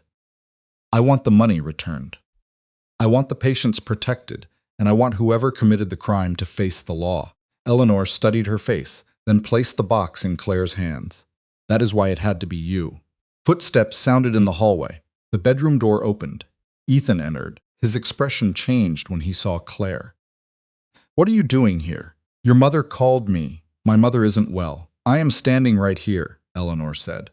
"I want the money returned. I want the patients protected, and I want whoever committed the crime to face the law." Eleanor studied her face, then placed the box in Claire's hands. "That is why it had to be you." Footsteps sounded in the hallway. The bedroom door opened. Ethan entered. His expression changed when he saw Claire. "What are you doing here?" "Your mother called me. My mother isn't well. I am standing right here," Eleanor said.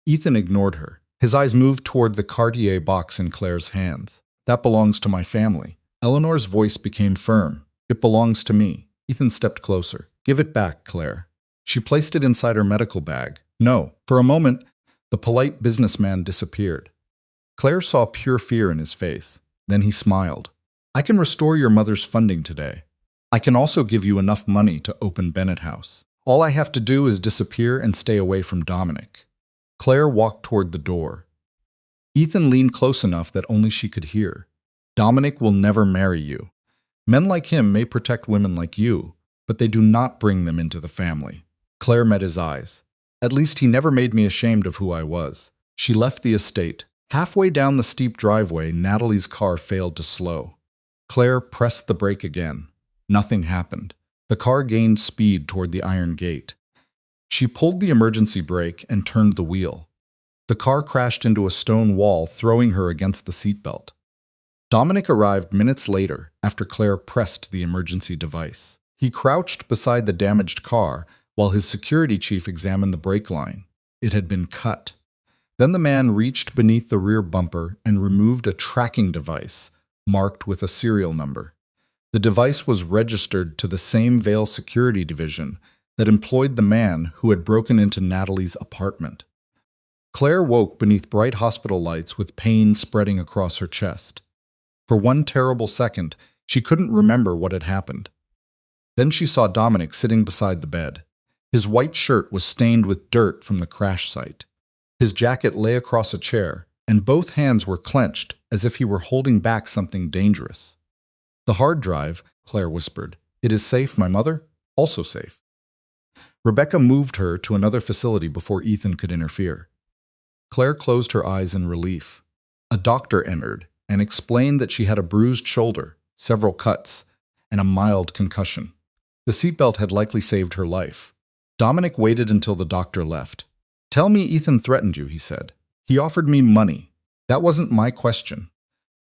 Ethan ignored her. His eyes moved toward the Cartier box in Claire's hands. "That belongs to my family." Eleanor's voice became firm. "It belongs to me." Ethan stepped closer. "Give it back, Claire." She placed it inside her medical bag. "No." For a moment, the polite businessman disappeared. Claire saw pure fear in his face. Then he smiled. "I can restore your mother's funding today. I can also give you enough money to open Bennett House. All I have to do is disappear and stay away from Dominic." Claire walked toward the door. Ethan leaned close enough that only she could hear. "Dominic will never marry you. Men like him may protect women like you, but they do not bring them into the family." Claire met his eyes. "At least he never made me ashamed of who I was." She left the estate. Halfway down the steep driveway, Natalie's car failed to slow. Claire pressed the brake again. Nothing happened. The car gained speed toward the iron gate. She pulled the emergency brake and turned the wheel. The car crashed into a stone wall, throwing her against the seatbelt. Dominic arrived minutes later after Claire pressed the emergency device. He crouched beside the damaged car while his security chief examined the brake line. It had been cut. Then the man reached beneath the rear bumper and removed a tracking device marked with a serial number. The device was registered to the same Vale security division that employed the man who had broken into Natalie's apartment. Claire woke beneath bright hospital lights with pain spreading across her chest. For one terrible second, she couldn't remember what had happened. Then she saw Dominic sitting beside the bed. His white shirt was stained with dirt from the crash site. His jacket lay across a chair, and both hands were clenched as if he were holding back something dangerous. "The hard drive," Claire whispered. "It is safe, my mother? Also safe." Rebecca moved her to another facility before Ethan could interfere. Claire closed her eyes in relief. A doctor entered and explained that she had a bruised shoulder, several cuts, and a mild concussion. The seatbelt had likely saved her life. Dominic waited until the doctor left. "Tell me Ethan threatened you," he said. "He offered me money. That wasn't my question."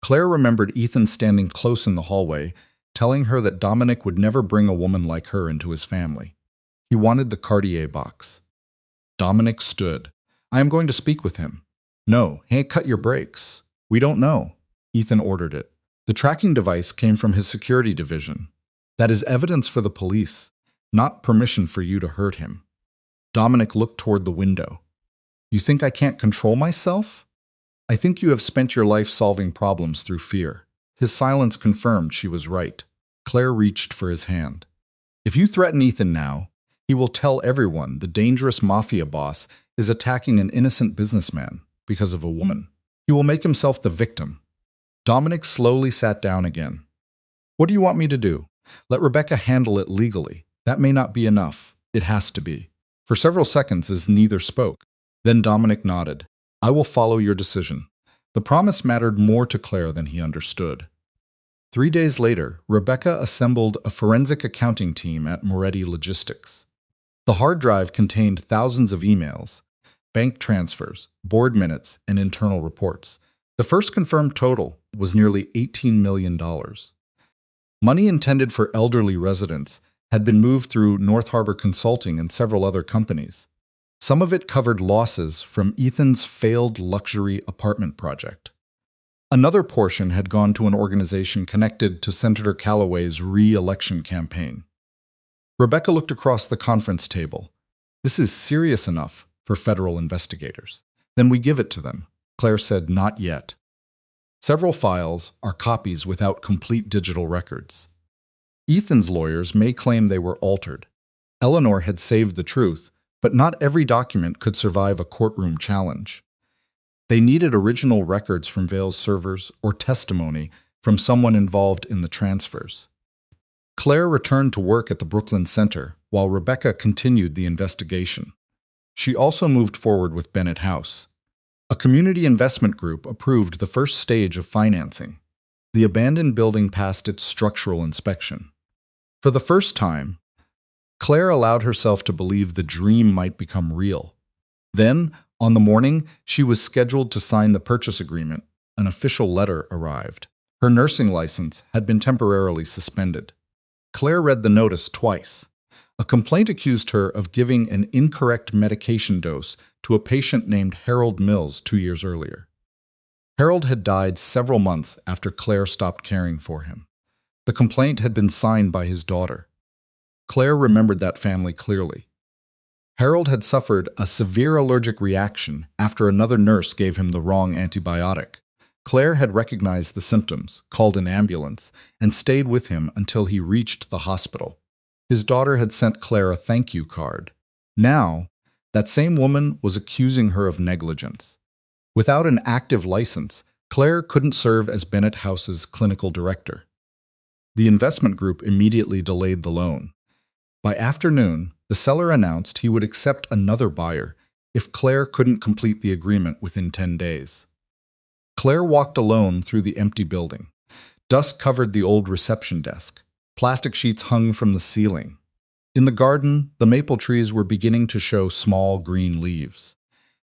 Claire remembered Ethan standing close in the hallway, telling her that Dominic would never bring a woman like her into his family. He wanted the Cartier box. Dominic stood. "I am going to speak with him." "No, hey, cut your brakes. We don't know." Ethan ordered it. "The tracking device came from his security division. That is evidence for the police, not permission for you to hurt him." Dominic looked toward the window. "You think I can't control myself?" "I think you have spent your life solving problems through fear." His silence confirmed she was right. Claire reached for his hand. "If you threaten Ethan now, he will tell everyone the dangerous Mafia boss is attacking an innocent businessman because of a woman. He will make himself the victim." Dominic slowly sat down again. "What do you want me to do? Let Rebecca handle it legally. That may not be enough. It has to be." For several seconds, as neither spoke, then Dominic nodded. "I will follow your decision." The promise mattered more to Claire than he understood. 3 days later, Rebecca assembled a forensic accounting team at Moretti Logistics. The hard drive contained thousands of emails, bank transfers, board minutes, and internal reports. The first confirmed total was nearly $18 million. Money intended for elderly residents had been moved through North Harbor Consulting and several other companies. Some of it covered losses from Ethan's failed luxury apartment project. Another portion had gone to an organization connected to Senator Callaway's re-election campaign. Rebecca looked across the conference table. "This is serious enough for federal investigators." "Then we give it to them." Claire said, "Not yet. Several files are copies without complete digital records. Ethan's lawyers may claim they were altered. Eleanor had saved the truth, but not every document could survive a courtroom challenge. They needed original records from Vale's servers or testimony from someone involved in the transfers." Claire returned to work at the Brooklyn Center while Rebecca continued the investigation. She also moved forward with Bennett House. A community investment group approved the first stage of financing. The abandoned building passed its structural inspection. For the first time, Claire allowed herself to believe the dream might become real. Then, on the morning she was scheduled to sign the purchase agreement, an official letter arrived. Her nursing license had been temporarily suspended. Claire read the notice twice. A complaint accused her of giving an incorrect medication dose to a patient named Harold Mills 2 years earlier. Harold had died several months after Claire stopped caring for him. The complaint had been signed by his daughter. Claire remembered that family clearly. Harold had suffered a severe allergic reaction after another nurse gave him the wrong antibiotic. Claire had recognized the symptoms, called an ambulance, and stayed with him until he reached the hospital. His daughter had sent Claire a thank you card. Now, that same woman was accusing her of negligence. Without an active license, Claire couldn't serve as Bennett House's clinical director. The investment group immediately delayed the loan. By afternoon, the seller announced he would accept another buyer if Claire couldn't complete the agreement within 10 days. Claire walked alone through the empty building. Dust covered the old reception desk. Plastic sheets hung from the ceiling. In the garden, the maple trees were beginning to show small green leaves.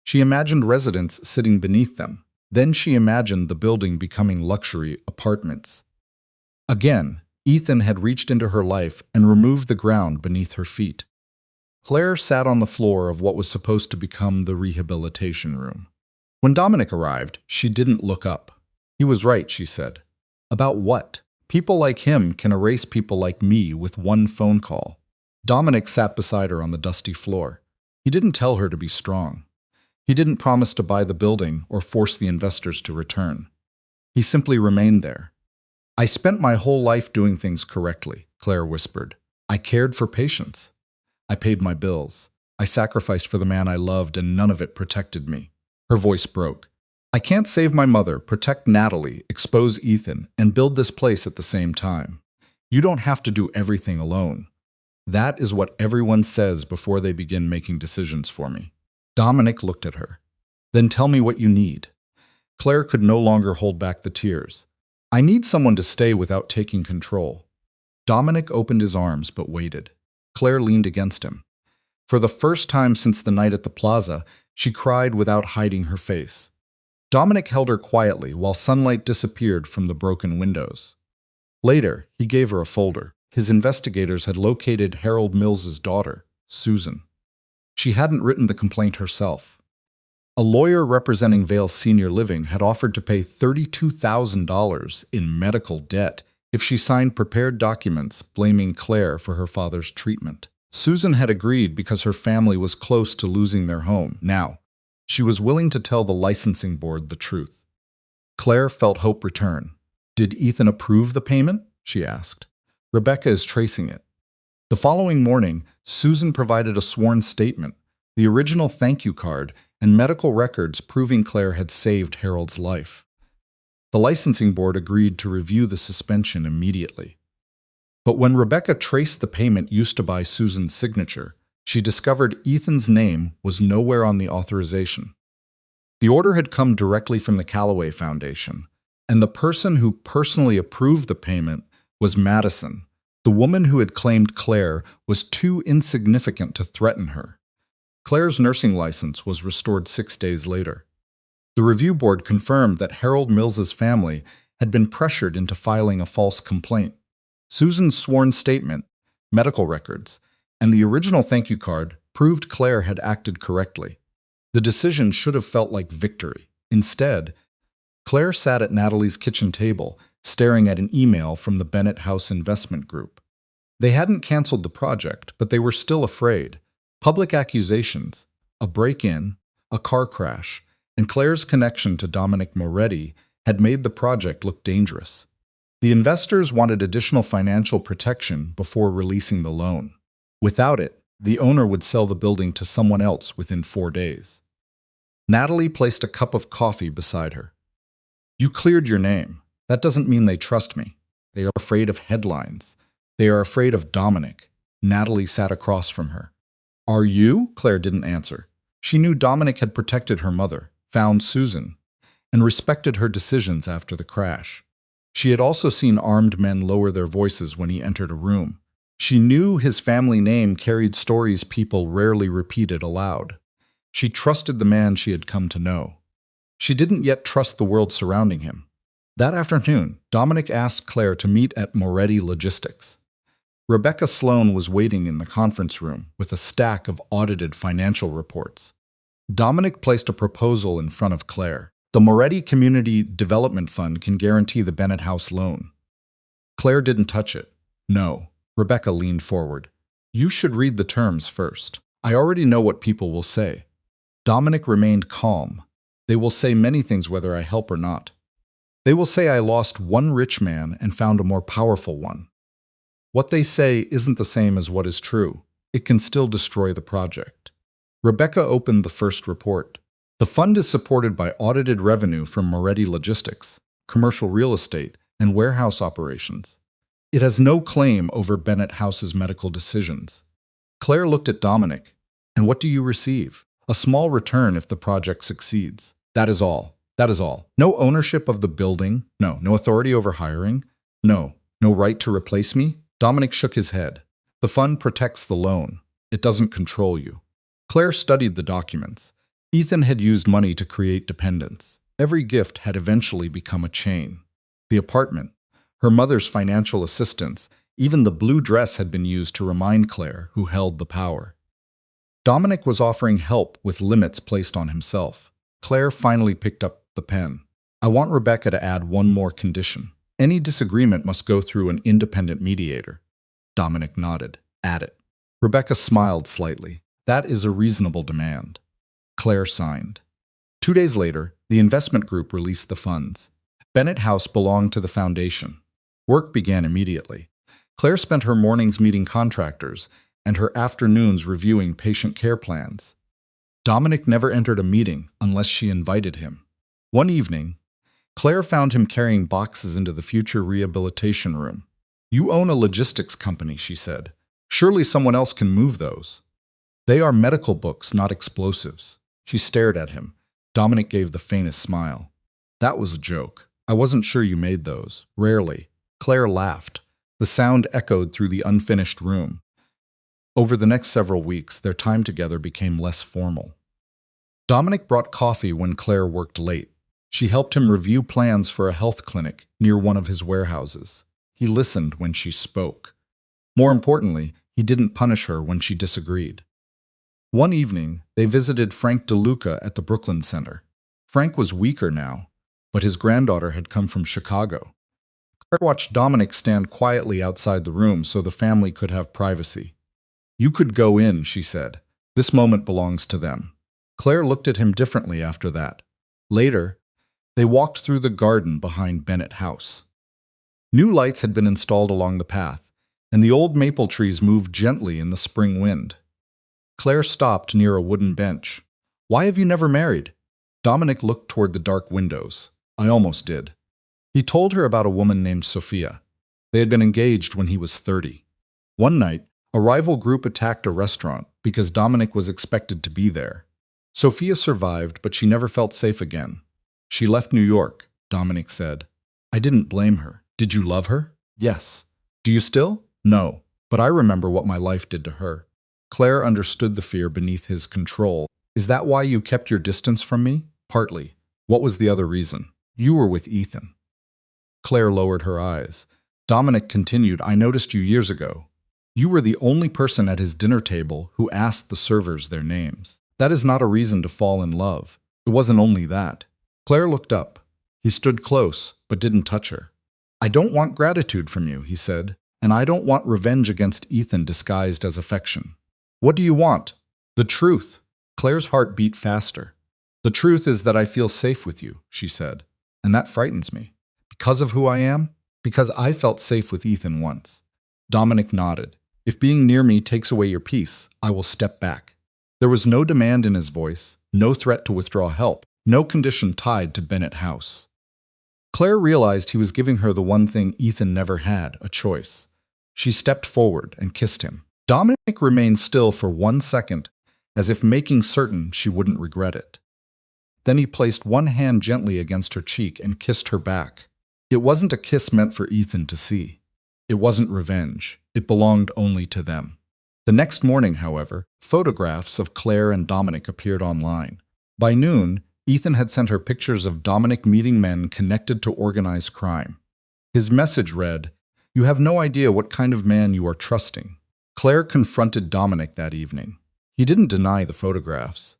She imagined residents sitting beneath them. Then she imagined the building becoming luxury apartments. Again, Ethan had reached into her life and removed the ground beneath her feet. Claire sat on the floor of what was supposed to become the rehabilitation room. When Dominic arrived, she didn't look up. "He was right," she said. "About what? People like him can erase people like me with one phone call." Dominic sat beside her on the dusty floor. He didn't tell her to be strong. He didn't promise to buy the building or force the investors to return. He simply remained there. "I spent my whole life doing things correctly," Claire whispered. "I cared for patients. I paid my bills. I sacrificed for the man I loved, and none of it protected me." Her voice broke. "I can't save my mother, protect Natalie, expose Ethan, and build this place at the same time. You don't have to do everything alone. That is what everyone says before they begin making decisions for me." Dominic looked at her. "Then tell me what you need." Claire could no longer hold back the tears. "I need someone to stay without taking control." Dominic opened his arms but waited. Claire leaned against him. For the first time since the night at the plaza, she cried without hiding her face. Dominic held her quietly while sunlight disappeared from the broken windows. Later, he gave her a folder. His investigators had located Harold Mills's daughter, Susan. She hadn't written the complaint herself. A lawyer representing Vale Senior Living had offered to pay $32,000 in medical debt if she signed prepared documents blaming Claire for her father's treatment. Susan had agreed because her family was close to losing their home. Now, she was willing to tell the licensing board the truth. Claire felt hope return. "Did Ethan approve the payment?" she asked. "Rebecca is tracing it." The following morning, Susan provided a sworn statement, the original thank you card, and medical records proving Claire had saved Harold's life. The licensing board agreed to review the suspension immediately. But when Rebecca traced the payment used to buy Susan's signature, she discovered Ethan's name was nowhere on the authorization. The order had come directly from the Callaway Foundation, and the person who personally approved the payment was Madison. The woman who had claimed Claire was too insignificant to threaten her. Claire's nursing license was restored 6 days later. The review board confirmed that Harold Mills's family had been pressured into filing a false complaint. Susan's sworn statement, medical records, and the original thank you card proved Claire had acted correctly. The decision should have felt like victory. Instead, Claire sat at Natalie's kitchen table, staring at an email from the Bennett House Investment Group. They hadn't canceled the project, but they were still afraid. Public accusations, a break-in, a car crash, and Claire's connection to Dominic Moretti had made the project look dangerous. The investors wanted additional financial protection before releasing the loan. Without it, the owner would sell the building to someone else within 4 days. Natalie placed a cup of coffee beside her. "You cleared your name. That doesn't mean they trust me. They are afraid of headlines. They are afraid of Dominic." Natalie sat across from her. "Are you?" Claire didn't answer. She knew Dominic had protected her mother, found Susan, and respected her decisions after the crash. She had also seen armed men lower their voices when he entered a room. She knew his family name carried stories people rarely repeated aloud. She trusted the man she had come to know. She didn't yet trust the world surrounding him. That afternoon, Dominic asked Claire to meet at Moretti Logistics. Rebecca Sloan was waiting in the conference room with a stack of audited financial reports. Dominic placed a proposal in front of Claire. "The Moretti Community Development Fund can guarantee the Bennett House loan." Claire didn't touch it. "No." Rebecca leaned forward. "You should read the terms first. I already know what people will say." Dominic remained calm. "They will say many things whether I help or not. They will say I lost one rich man and found a more powerful one. What they say isn't the same as what is true. It can still destroy the project." Rebecca opened the first report. "The fund is supported by audited revenue from Moretti Logistics, commercial real estate, and warehouse operations. It has no claim over Bennett House's medical decisions." Claire looked at Dominic. "And what do you receive?" "A small return if the project succeeds. That is all. That is all. No ownership of the building. No authority over hiring. No right to replace me." Dominic shook his head. "The fund protects the loan. It doesn't control you." Claire studied the documents. Ethan had used money to create dependence. Every gift had eventually become a chain. The apartment, her mother's financial assistance, even the blue dress had been used to remind Claire who held the power. Dominic was offering help with limits placed on himself. Claire finally picked up the pen. "I want Rebecca to add one more condition. Any disagreement must go through an independent mediator." Dominic nodded. "Add it." Rebecca smiled slightly. "That is a reasonable demand." Claire signed. 2 days later, the investment group released the funds. Bennett House belonged to the foundation. Work began immediately. Claire spent her mornings meeting contractors and her afternoons reviewing patient care plans. Dominic never entered a meeting unless she invited him. One evening, Claire found him carrying boxes into the future rehabilitation room. "You own a logistics company," she said. "Surely someone else can move those." "They are medical books, not explosives." She stared at him. Dominic gave the faintest smile. "That was a joke. I wasn't sure you made those. Rarely." Claire laughed. The sound echoed through the unfinished room. Over the next several weeks, their time together became less formal. Dominic brought coffee when Claire worked late. She helped him review plans for a health clinic near one of his warehouses. He listened when she spoke. More importantly, he didn't punish her when she disagreed. One evening, they visited Frank DeLuca at the Brooklyn Center. Frank was weaker now, but his granddaughter had come from Chicago. Claire watched Dominic stand quietly outside the room so the family could have privacy. "You could go in," she said. "This moment belongs to them." Claire looked at him differently after that. Later, they walked through the garden behind Bennett House. New lights had been installed along the path, and the old maple trees moved gently in the spring wind. Claire stopped near a wooden bench. "Why have you never married?" Dominic looked toward the dark windows. "I almost did." He told her about a woman named Sophia. They had been engaged when he was 30. One night, a rival group attacked a restaurant because Dominic was expected to be there. Sophia survived, but she never felt safe again. "She left New York," Dominic said. "I didn't blame her. Did you love her?" "Yes." "Do you still?" "No, but I remember what my life did to her." Claire understood the fear beneath his control. "Is that why you kept your distance from me?" "Partly. What was the other reason?" "You were with Ethan." Claire lowered her eyes. Dominic continued, "I noticed you years ago. You were the only person at his dinner table who asked the servers their names. That is not a reason to fall in love. It wasn't only that." Claire looked up. He stood close, but didn't touch her. "I don't want gratitude from you," he said, "and I don't want revenge against Ethan disguised as affection." "What do you want?" "The truth." Claire's heart beat faster. "The truth is that I feel safe with you," she said, "and that frightens me." "Because of who I am?" "Because I felt safe with Ethan once." Dominic nodded. "If being near me takes away your peace, I will step back." There was no demand in his voice, no threat to withdraw help, no condition tied to Bennett House. Claire realized he was giving her the one thing Ethan never had, a choice. She stepped forward and kissed him. Dominic remained still for 1 second, as if making certain she wouldn't regret it. Then he placed one hand gently against her cheek and kissed her back. It wasn't a kiss meant for Ethan to see. It wasn't revenge. It belonged only to them. The next morning, however, photographs of Claire and Dominic appeared online. By noon, Ethan had sent her pictures of Dominic meeting men connected to organized crime. His message read, "You have no idea what kind of man you are trusting." Claire confronted Dominic that evening. He didn't deny the photographs.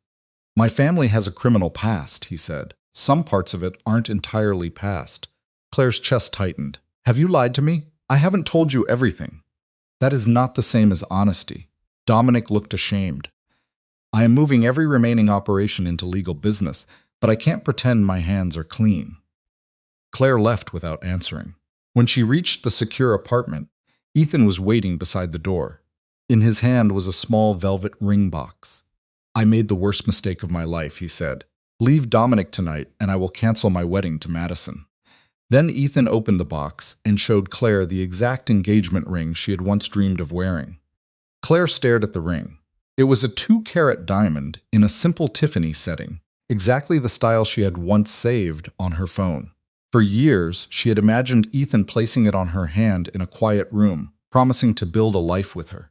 "My family has a criminal past," he said. "Some parts of it aren't entirely past." Claire's chest tightened. "Have you lied to me? I haven't told you everything." "That is not the same as honesty." Dominic looked ashamed. "I am moving every remaining operation into legal business, but I can't pretend my hands are clean." Claire left without answering. When she reached the secure apartment, Ethan was waiting beside the door. In his hand was a small velvet ring box. "I made the worst mistake of my life," he said. "Leave Dominic tonight, and I will cancel my wedding to Madison." Then Ethan opened the box and showed Claire the exact engagement ring she had once dreamed of wearing. Claire stared at the ring. It was a 2-carat diamond in a simple Tiffany setting, exactly the style she had once saved on her phone. For years, she had imagined Ethan placing it on her hand in a quiet room, promising to build a life with her.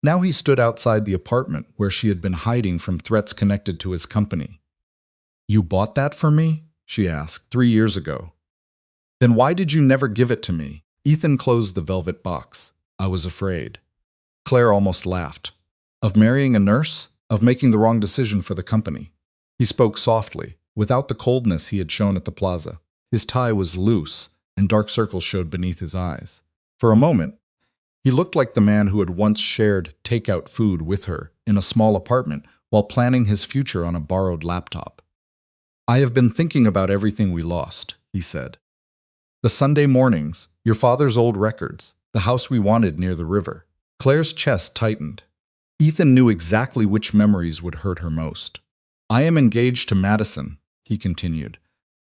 Now he stood outside the apartment where she had been hiding from threats connected to his company. "You bought that for me?" she asked, 3 years ago. "Then why did you never give it to me?" Ethan closed the velvet box. "I was afraid." Claire almost laughed. "Of marrying a nurse? Of making the wrong decision for the company?" He spoke softly, without the coldness he had shown at the plaza. His tie was loose, and dark circles showed beneath his eyes. For a moment, he looked like the man who had once shared takeout food with her in a small apartment while planning his future on a borrowed laptop. "I have been thinking about everything we lost," he said. "The Sunday mornings, your father's old records, the house we wanted near the river." Claire's chest tightened. Ethan knew exactly which memories would hurt her most. "I am engaged to Madison," he continued,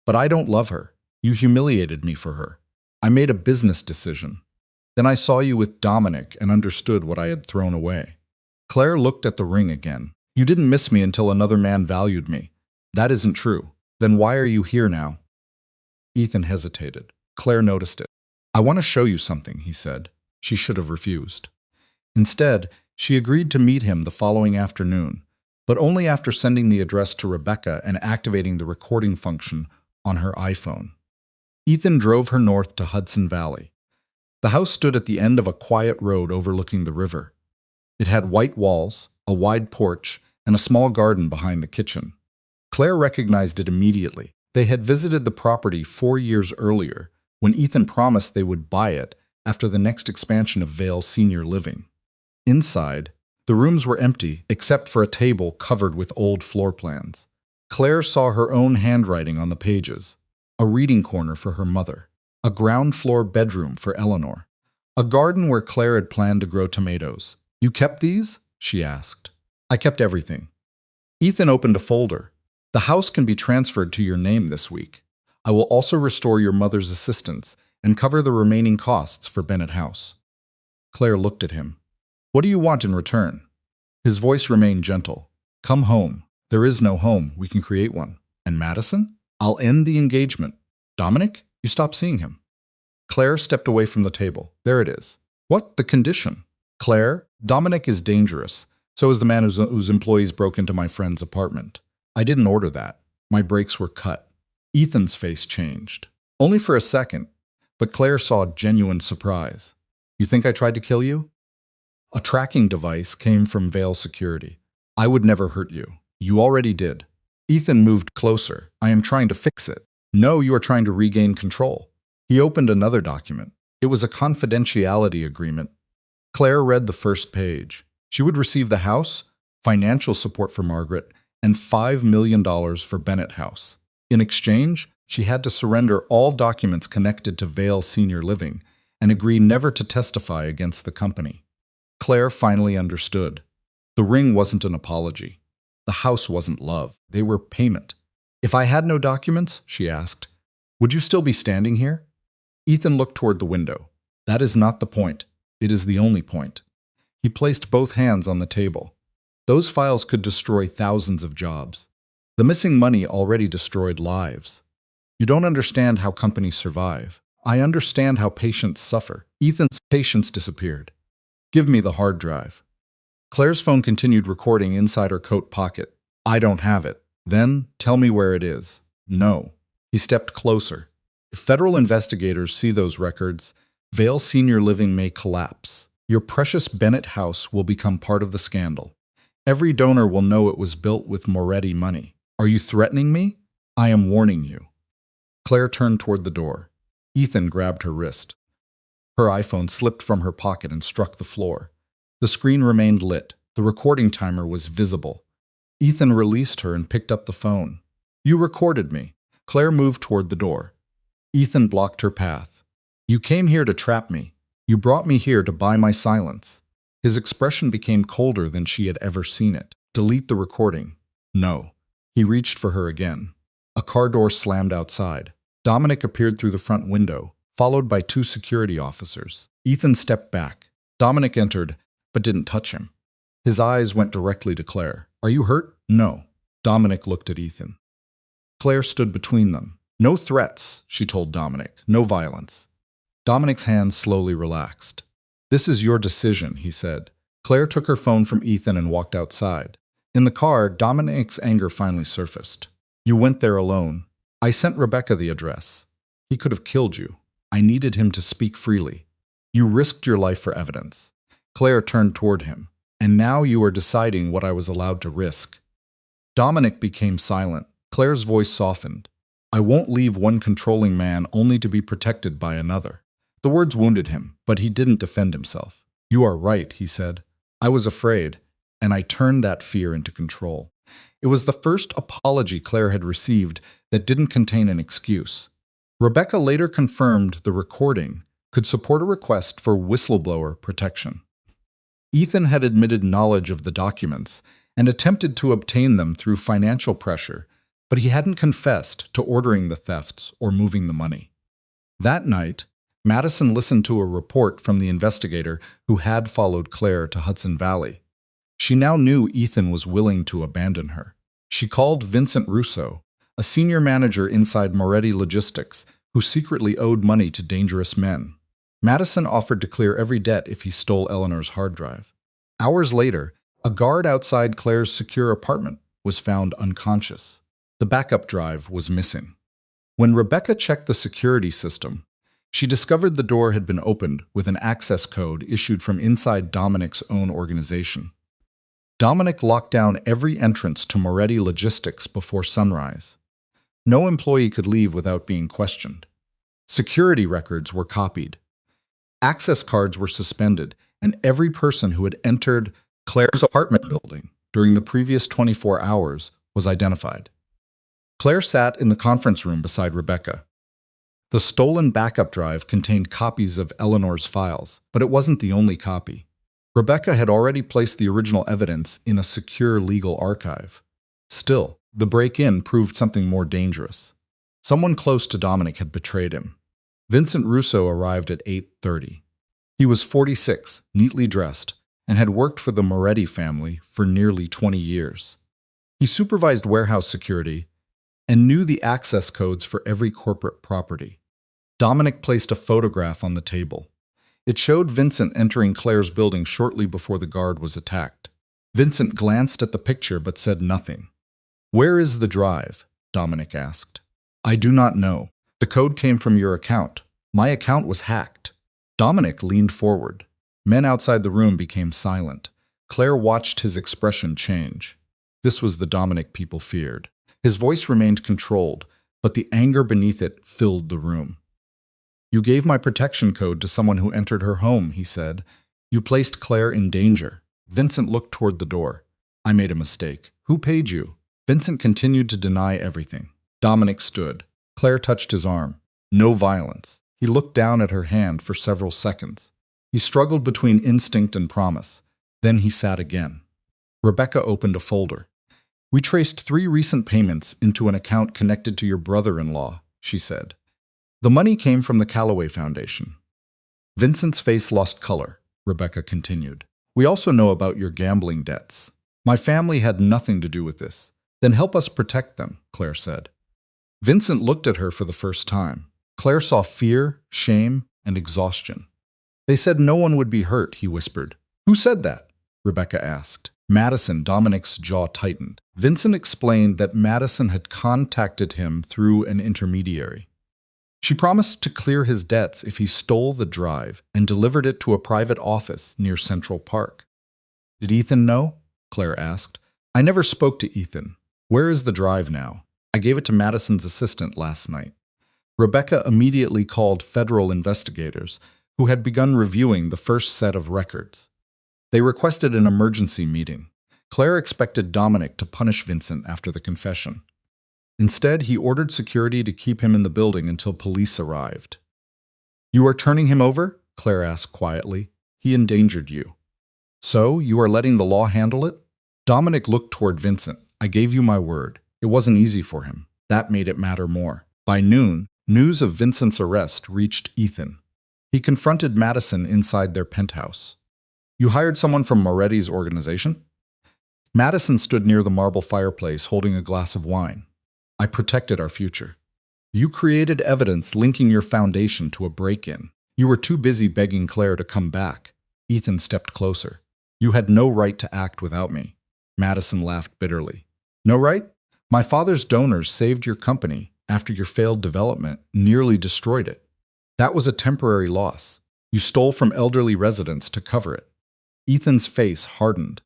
"but I don't love her. You humiliated me for her. I made a business decision. Then I saw you with Dominic and understood what I had thrown away." Claire looked at the ring again. "You didn't miss me until another man valued me. That isn't true. Then why are you here now?" Ethan hesitated. Claire noticed it. "I want to show you something," he said. She should have refused. Instead, She agreed to meet him the following afternoon, but only after sending the address to Rebecca and activating the recording function on her iPhone. Ethan drove her north to Hudson Valley. The house stood at the end of a quiet road overlooking the river. It had white walls, a wide porch, and a small garden behind the kitchen. Claire recognized it immediately. They had visited the property 4 years earlier, when Ethan promised they would buy it after the next expansion of Vale Senior Living. Inside, the rooms were empty except for a table covered with old floor plans. Claire saw her own handwriting on the pages, a reading corner for her mother, a ground-floor bedroom for Eleanor, a garden where Claire had planned to grow tomatoes. "You kept these?" she asked. "I kept everything." Ethan opened a folder. "The house can be transferred to your name this week. I will also restore your mother's assistance and cover the remaining costs for Bennett House." Claire looked at him. "What do you want in return?" His voice remained gentle. "Come home. There is no home. We can create one. And Madison? I'll end the engagement. Dominic? You stop seeing him." Claire stepped away from the table. "There it is." "What? The condition?" "Claire, Dominic is dangerous. So is the man whose employees broke into my friend's apartment. I didn't order that. My brakes were cut." Ethan's face changed. Only for a second, but Claire saw genuine surprise. "You think I tried to kill you?" "A tracking device came from Vale Security. I would never hurt you. You already did." Ethan moved closer. "I am trying to fix it." "No, you are trying to regain control." He opened another document. It was a confidentiality agreement. Claire read the first page. She would receive the house, financial support for Margaret, and $5 million for Bennett House. In exchange, she had to surrender all documents connected to Vale Senior Living and agree never to testify against the company. Claire finally understood. The ring wasn't an apology. The house wasn't love. They were payment. "If I had no documents," she asked, "would you still be standing here?" Ethan looked toward the window. "That is not the point. It is the only point." He placed both hands on the table. Those files could destroy thousands of jobs. The missing money already destroyed lives. "You don't understand how companies survive. I understand how patients suffer." Ethan's patience disappeared. "Give me the hard drive." Claire's phone continued recording inside her coat pocket. "I don't have it." "Then tell me where it is." "No." He stepped closer. "If federal investigators see those records, Vale Senior Living may collapse. Your precious Bennett house will become part of the scandal. Every donor will know it was built with Moretti money. Are you threatening me? I am warning you." Claire turned toward the door. Ethan grabbed her wrist. Her iPhone slipped from her pocket and struck the floor. The screen remained lit. The recording timer was visible. Ethan released her and picked up the phone. "You recorded me." Claire moved toward the door. Ethan blocked her path. "You came here to trap me. You brought me here to buy my silence." His expression became colder than she had ever seen it. "Delete the recording." "No." He reached for her again. A car door slammed outside. Dominic appeared through the front window, followed by 2 security officers. Ethan stepped back. Dominic entered, but didn't touch him. His eyes went directly to Claire. "Are you hurt?" "No." Dominic looked at Ethan. Claire stood between them. "No threats," she told Dominic. "No violence." Dominic's hands slowly relaxed. "This is your decision," he said. Claire took her phone from Ethan and walked outside. In the car, Dominic's anger finally surfaced. "You went there alone. I sent Rebecca the address. He could have killed you. I needed him to speak freely. You risked your life for evidence." Claire turned toward him. "And now you are deciding what I was allowed to risk." Dominic became silent. Claire's voice softened. "I won't leave one controlling man only to be protected by another." The words wounded him, but he didn't defend himself. "You are right," he said. "I was afraid, and I turned that fear into control." It was the first apology Claire had received that didn't contain an excuse. Rebecca later confirmed the recording could support a request for whistleblower protection. Ethan had admitted knowledge of the documents and attempted to obtain them through financial pressure, but he hadn't confessed to ordering the thefts or moving the money. That night, Madison listened to a report from the investigator who had followed Claire to Hudson Valley. She now knew Ethan was willing to abandon her. She called Vincent Russo, a senior manager inside Moretti Logistics, who secretly owed money to dangerous men. Madison offered to clear every debt if he stole Eleanor's hard drive. Hours later, a guard outside Claire's secure apartment was found unconscious. The backup drive was missing. When Rebecca checked the security system, she discovered the door had been opened with an access code issued from inside Dominic's own organization. Dominic locked down every entrance to Moretti Logistics before sunrise. No employee could leave without being questioned. Security records were copied. Access cards were suspended, and every person who had entered Claire's apartment building during the previous 24 hours was identified. Claire sat in the conference room beside Rebecca. The stolen backup drive contained copies of Eleanor's files, but it wasn't the only copy. Rebecca had already placed the original evidence in a secure legal archive. Still, the break-in proved something more dangerous. Someone close to Dominic had betrayed him. Vincent Russo arrived at 8:30. He was 46, neatly dressed, and had worked for the Moretti family for nearly 20 years. He supervised warehouse security and knew the access codes for every corporate property. Dominic placed a photograph on the table. It showed Vincent entering Claire's building shortly before the guard was attacked. Vincent glanced at the picture but said nothing. "Where is the drive?" Dominic asked. "I do not know. The code came from your account. My account was hacked." Dominic leaned forward. Men outside the room became silent. Claire watched his expression change. This was the Dominic people feared. His voice remained controlled, but the anger beneath it filled the room. "You gave my protection code to someone who entered her home," he said. "You placed Claire in danger." Vincent looked toward the door. "I made a mistake. Who paid you?" Vincent continued to deny everything. Dominic stood. Claire touched his arm. No violence. He looked down at her hand for several seconds. He struggled between instinct and promise. Then he sat again. Rebecca opened a folder. "We traced 3 recent payments into an account connected to your brother-in-law," she said. "The money came from the Callaway Foundation." Vincent's face lost color. Rebecca continued. "We also know about your gambling debts. My family had nothing to do with this. Then help us protect them," Claire said. Vincent looked at her for the first time. Claire saw fear, shame, and exhaustion. "They said no one would be hurt," he whispered. "Who said that?" Rebecca asked. Madison. Dominic's jaw tightened. Vincent explained that Madison had contacted him through an intermediary. She promised to clear his debts if he stole the drive and delivered it to a private office near Central Park. "Did Ethan know?" Claire asked. "I never spoke to Ethan. Where is the drive now? I gave it to Madison's assistant last night." Rebecca immediately called federal investigators, who had begun reviewing the first set of records. They requested an emergency meeting. Claire expected Dominic to punish Vincent after the confession. Instead, he ordered security to keep him in the building until police arrived. "You are turning him over?" Claire asked quietly. "He endangered you." "So, you are letting the law handle it?" Dominic looked toward Vincent. "I gave you my word. It wasn't easy for him. That made it matter more." By noon, news of Vincent's arrest reached Ethan. He confronted Madison inside their penthouse. "You hired someone from Moretti's organization?" Madison stood near the marble fireplace holding a glass of wine. "I protected our future. You created evidence linking your foundation to a break-in. You were too busy begging Claire to come back." Ethan stepped closer. "You had no right to act without me." Madison laughed bitterly. "No right? My father's donors saved your company after your failed development nearly destroyed it. That was a temporary loss. You stole from elderly residents to cover it." Ethan's face hardened.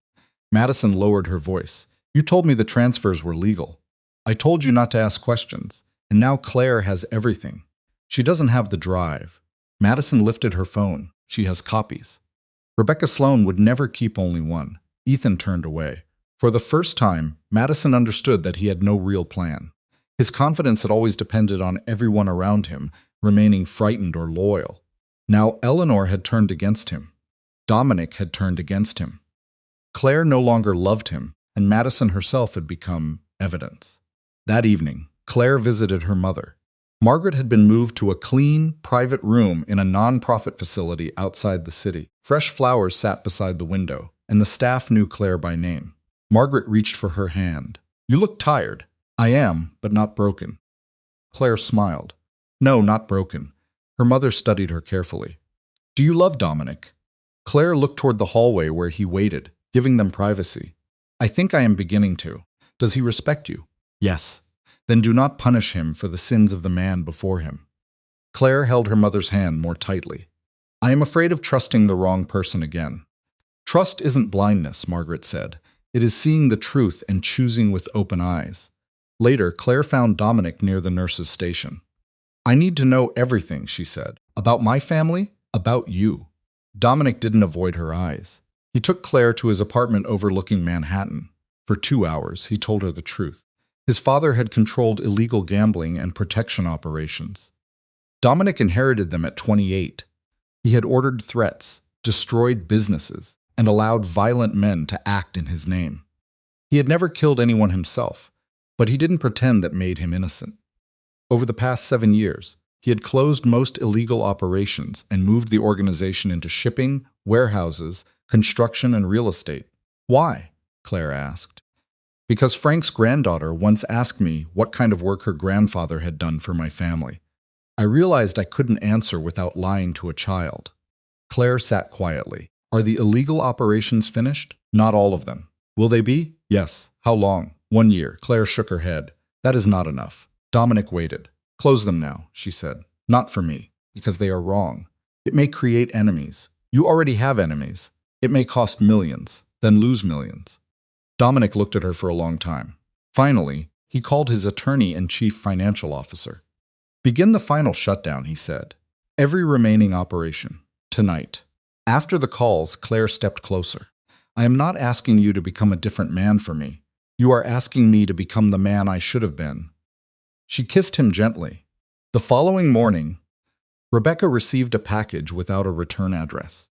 Madison lowered her voice. "You told me the transfers were legal. I told you not to ask questions, and now Claire has everything. She doesn't have the drive." Madison lifted her phone. "She has copies." Rebecca Sloan would never keep only one. Ethan turned away. For the first time, Madison understood that he had no real plan. His confidence had always depended on everyone around him remaining frightened or loyal. Now Eleanor had turned against him. Dominic had turned against him. Claire no longer loved him, and Madison herself had become evidence. That evening, Claire visited her mother. Margaret had been moved to a clean, private room in a non-profit facility outside the city. Fresh flowers sat beside the window, and the staff knew Claire by name. Margaret reached for her hand. "You look tired." "I am, but not broken." Claire smiled. "No, not broken." Her mother studied her carefully. "Do you love Dominic?" Claire looked toward the hallway where he waited, giving them privacy. I think I am beginning to. Does he respect you? Yes. Then do not punish him for the sins of the man before him. Claire held her mother's hand more tightly. I am afraid of trusting the wrong person again. Trust isn't blindness, Margaret said. It is seeing the truth and choosing with open eyes. Later, Claire found Dominic near the nurse's station. I need to know everything, she said. About my family, about you. Dominic didn't avoid her eyes. He took Claire to his apartment overlooking Manhattan. For 2 hours, he told her the truth. His father had controlled illegal gambling and protection operations. Dominic inherited them at 28. He had ordered threats, destroyed businesses, and allowed violent men to act in his name. He had never killed anyone himself, but he didn't pretend that made him innocent. Over the past 7 years, he had closed most illegal operations and moved the organization into shipping, warehouses, construction, and real estate. Why? Claire asked. Because Frank's granddaughter once asked me what kind of work her grandfather had done for my family. I realized I couldn't answer without lying to a child. Claire sat quietly. Are the illegal operations finished? Not all of them. Will they be? Yes. How long? 1 year. Claire shook her head. That is not enough. Dominic waited. Close them now, she said. Not for me, because they are wrong. It may create enemies. You already have enemies. It may cost millions, then lose millions. Dominic looked at her for a long time. Finally, he called his attorney and chief financial officer. Begin the final shutdown, he said. Every remaining operation. Tonight. After the calls, Claire stepped closer. I am not asking you to become a different man for me. You are asking me to become the man I should have been. She kissed him gently. The following morning, Rebecca received a package without a return address.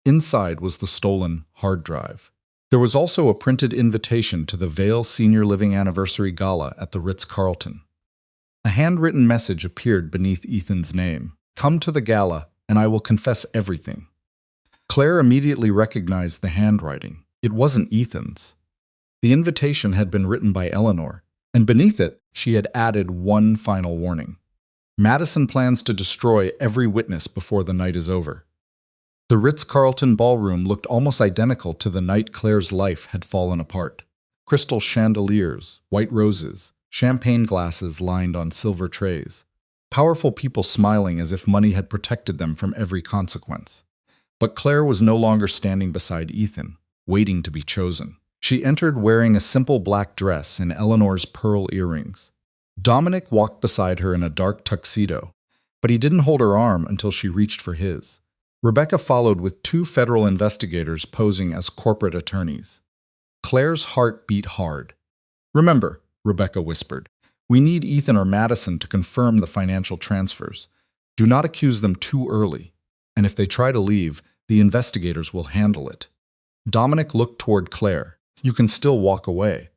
Inside was the stolen hard drive. There was also a printed invitation to the Vale Senior Living Anniversary Gala at the Ritz-Carlton. A handwritten message appeared beneath Ethan's name. Come to the gala, and I will confess everything. Claire immediately recognized the handwriting. It wasn't Ethan's. The invitation had been written by Eleanor, and beneath it, she had added one final warning. Madison plans to destroy every witness before the night is over. The Ritz-Carlton ballroom looked almost identical to the night Claire's life had fallen apart. Crystal chandeliers, white roses, champagne glasses lined on silver trays. Powerful people smiling as if money had protected them from every consequence. But Claire was no longer standing beside Ethan, waiting to be chosen. She entered wearing a simple black dress and Eleanor's pearl earrings. Dominic walked beside her in a dark tuxedo, but he didn't hold her arm until she reached for his. Rebecca followed with 2 federal investigators posing as corporate attorneys. Claire's heart beat hard. Remember, Rebecca whispered, we need Ethan or Madison to confirm the financial transfers. Do not accuse them too early, and if they try to leave, the investigators will handle it. Dominic looked toward Claire. You can still walk away.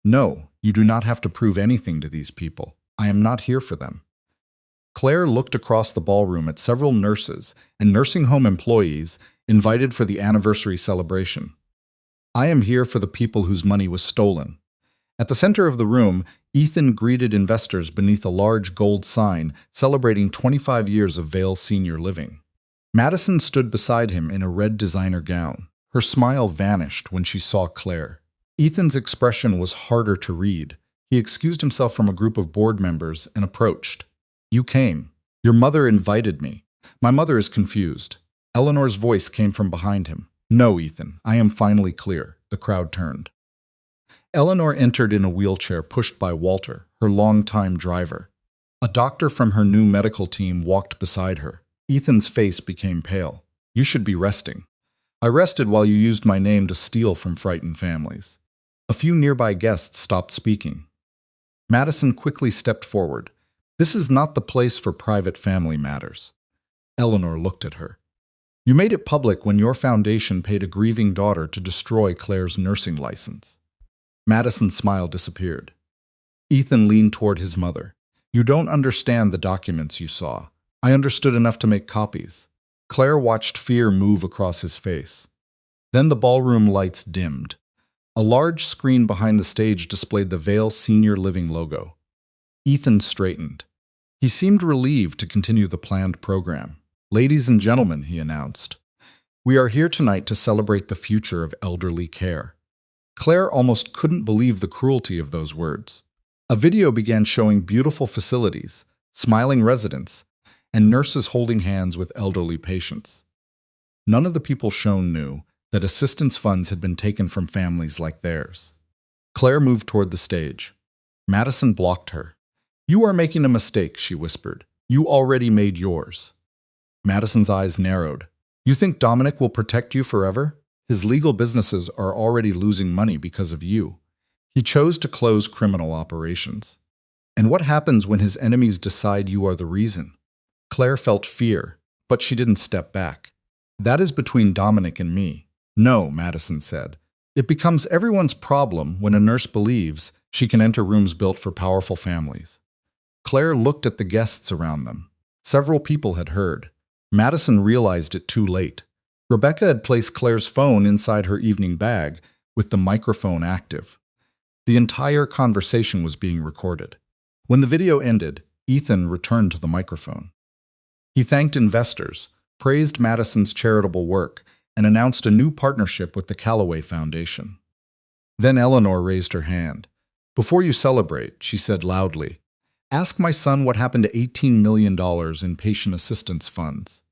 No, you do not have to prove anything to these people. I am not here for them. Claire looked across the ballroom at several nurses and nursing home employees invited for the anniversary celebration. I am here for the people whose money was stolen. At the center of the room, Ethan greeted investors beneath a large gold sign celebrating 25 years of Vale Senior Living. Madison stood beside him in a red designer gown. Her smile vanished when she saw Claire. Ethan's expression was harder to read. He excused himself from a group of board members and approached. You came. Your mother invited me. My mother is confused. Eleanor's voice came from behind him. No, Ethan, I am finally clear. The crowd turned. Eleanor entered in a wheelchair pushed by Walter, her longtime driver. A doctor from her new medical team walked beside her. Ethan's face became pale. You should be resting. I rested while you used my name to steal from frightened families. A few nearby guests stopped speaking. Madison quickly stepped forward. This is not the place for private family matters. Eleanor looked at her. You made it public when your foundation paid a grieving daughter to destroy Claire's nursing license. Madison's smile disappeared. Ethan leaned toward his mother. You don't understand the documents you saw. I understood enough to make copies. Claire watched fear move across his face. Then the ballroom lights dimmed. A large screen behind the stage displayed the Vale Senior Living logo. Ethan straightened. He seemed relieved to continue the planned program. Ladies and gentlemen, he announced, We are here tonight to celebrate the future of elderly care. Claire almost couldn't believe the cruelty of those words. A video began showing beautiful facilities, smiling residents, and nurses holding hands with elderly patients. None of the people shown knew that assistance funds had been taken from families like theirs. Claire moved toward the stage. Madison blocked her. "You are making a mistake," she whispered. "You already made yours." Madison's eyes narrowed. "You think Dominic will protect you forever? His legal businesses are already losing money because of you. He chose to close criminal operations. And what happens when his enemies decide you are the reason?" Claire felt fear, but she didn't step back. "That is between Dominic and me." "No," Madison said. "It becomes everyone's problem when a nurse believes she can enter rooms built for powerful families." Claire looked at the guests around them. Several people had heard. Madison realized it too late. Rebecca had placed Claire's phone inside her evening bag with the microphone active. The entire conversation was being recorded. When the video ended, Ethan returned to the microphone. He thanked investors, praised Madison's charitable work, and announced a new partnership with the Callaway Foundation. Then Eleanor raised her hand. "Before you celebrate," she said loudly, "ask my son what happened to $18 million in patient assistance funds."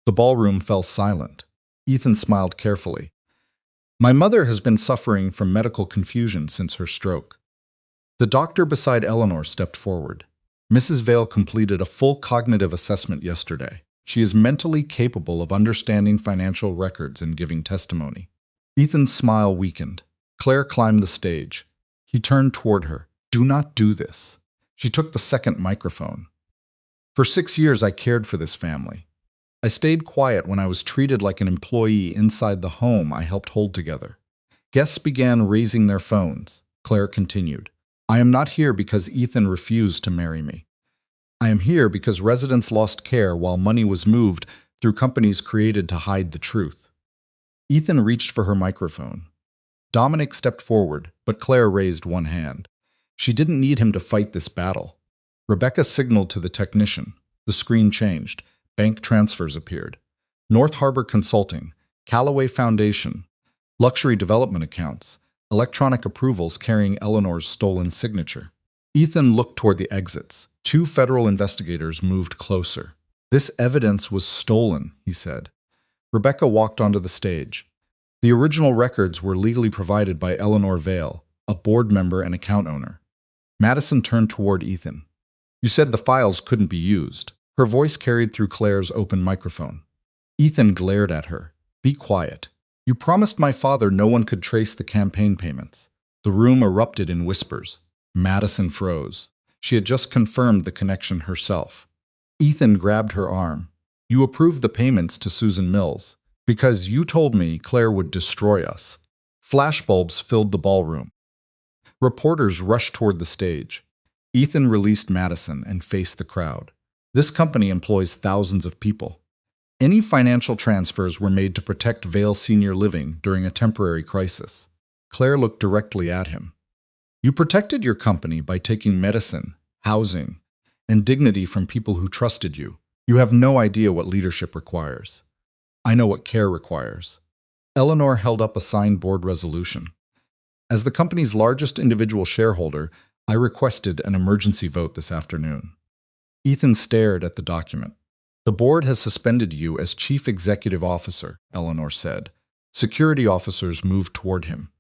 The ballroom fell silent. Ethan smiled carefully. "My mother has been suffering from medical confusion since her stroke." The doctor beside Eleanor stepped forward. "Mrs. Vale completed a full cognitive assessment yesterday. She is mentally capable of understanding financial records and giving testimony." Ethan's smile weakened. Claire climbed the stage. He turned toward her. "Do not do this." She took the second microphone. "For 6 years I cared for this family. I stayed quiet when I was treated like an employee inside the home I helped hold together." Guests began raising their phones. Claire continued. "I am not here because Ethan refused to marry me. I am here because residents lost care while money was moved through companies created to hide the truth." Ethan reached for her microphone. Dominic stepped forward, but Claire raised one hand. She didn't need him to fight this battle. Rebecca signaled to the technician. The screen changed. Bank transfers appeared. North Harbor Consulting, Callaway Foundation, luxury development accounts, electronic approvals carrying Eleanor's stolen signature. Ethan looked toward the exits. 2 federal investigators moved closer. "This evidence was stolen," he said. Rebecca walked onto the stage. The original records were legally provided by Eleanor Vale, a board member and account owner. Madison turned toward Ethan. "You said the files couldn't be used." Her voice carried through Claire's open microphone. Ethan glared at her. "Be quiet. You promised my father no one could trace the campaign payments." The room erupted in whispers. Madison froze. She had just confirmed the connection herself. Ethan grabbed her arm. "You approved the payments to Susan Mills because you told me Claire would destroy us." Flashbulbs filled the ballroom. Reporters rushed toward the stage. Ethan released Madison and faced the crowd. "This company employs thousands of people. Any financial transfers were made to protect Vale Senior Living during a temporary crisis." Claire looked directly at him. "You protected your company by taking medicine, housing, and dignity from people who trusted you. You have no idea what leadership requires." "I know what care requires." Eleanor held up a signed board resolution. "As the company's largest individual shareholder, I requested an emergency vote this afternoon." Ethan stared at the document. "The board has suspended you as chief executive officer," Eleanor said. Security officers moved toward him.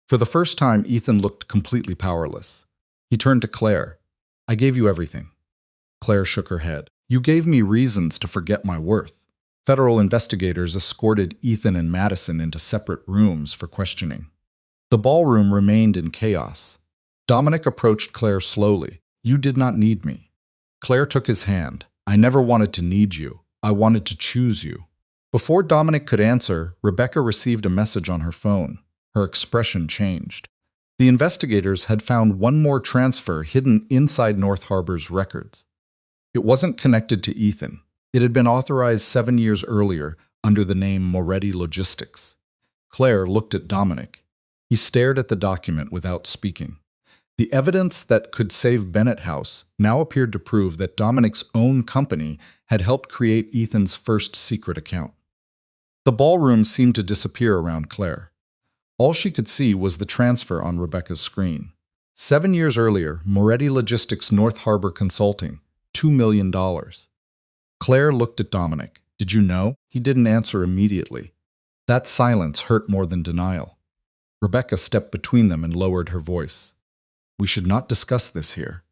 For the first time, Ethan looked completely powerless. He turned to Claire. "I gave you everything." Claire shook her head. "You gave me reasons to forget my worth." Federal investigators escorted Ethan and Madison into separate rooms for questioning. The ballroom remained in chaos. Dominic approached Claire slowly. "You did not need me." Claire took his hand. "I never wanted to need you. I wanted to choose you." Before Dominic could answer, Rebecca received a message on her phone. Her expression changed. The investigators had found one more transfer hidden inside North Harbor's records. It wasn't connected to Ethan. It had been authorized 7 years earlier under the name Moretti Logistics. Claire looked at Dominic. He stared at the document without speaking. The evidence that could save Bennett House now appeared to prove that Dominic's own company had helped create Ethan's first secret account. The ballroom seemed to disappear around Claire. All she could see was the transfer on Rebecca's screen. 7 years earlier, Moretti Logistics North Harbor Consulting, $2 million. Claire looked at Dominic. Did you know? He didn't answer immediately. That silence hurt more than denial. Rebecca stepped between them and lowered her voice. We should not discuss this here.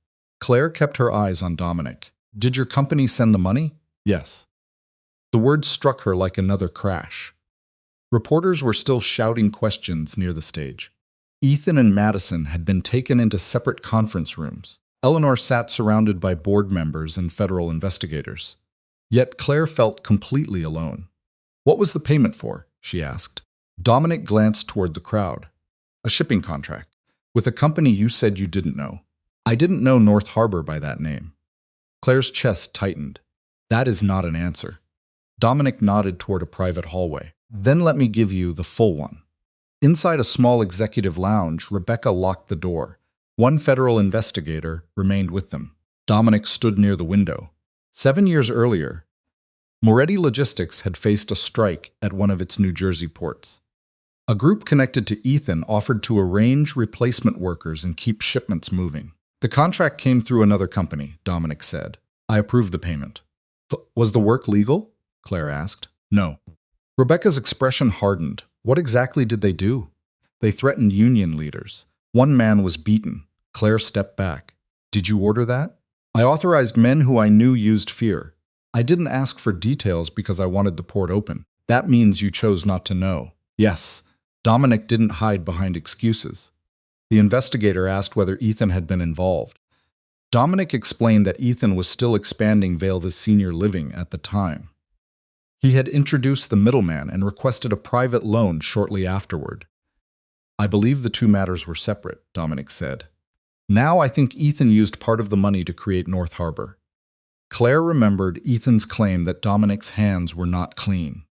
Claire kept her eyes on Dominic. Did your company send the money? Yes. The words struck her like another crash. Reporters were still shouting questions near the stage. Ethan and Madison had been taken into separate conference rooms. Eleanor sat surrounded by board members and federal investigators. Yet Claire felt completely alone. What was the payment for? She asked. Dominic glanced toward the crowd. A shipping contract. With a company you said you didn't know. I didn't know North Harbor by that name. Claire's chest tightened. That is not an answer. Dominic nodded toward a private hallway. Then let me give you the full one. Inside a small executive lounge, Rebecca locked the door. One federal investigator remained with them. Dominic stood near the window. 7 years earlier, Moretti Logistics had faced a strike at one of its New Jersey ports. A group connected to Ethan offered to arrange replacement workers and keep shipments moving. The contract came through another company, Dominic said. I approved the payment. Was the work legal? Claire asked. No. Rebecca's expression hardened. What exactly did they do? They threatened union leaders. One man was beaten. Claire stepped back. Did you order that? I authorized men who I knew used fear. I didn't ask for details because I wanted the port open. That means you chose not to know. Yes. Dominic didn't hide behind excuses. The investigator asked whether Ethan had been involved. Dominic explained that Ethan was still expanding Vale Senior Living at the time. He had introduced the middleman and requested a private loan shortly afterward. I believe the two matters were separate, Dominic said. Now I think Ethan used part of the money to create North Harbor. Claire remembered Ethan's claim that Dominic's hands were not clean.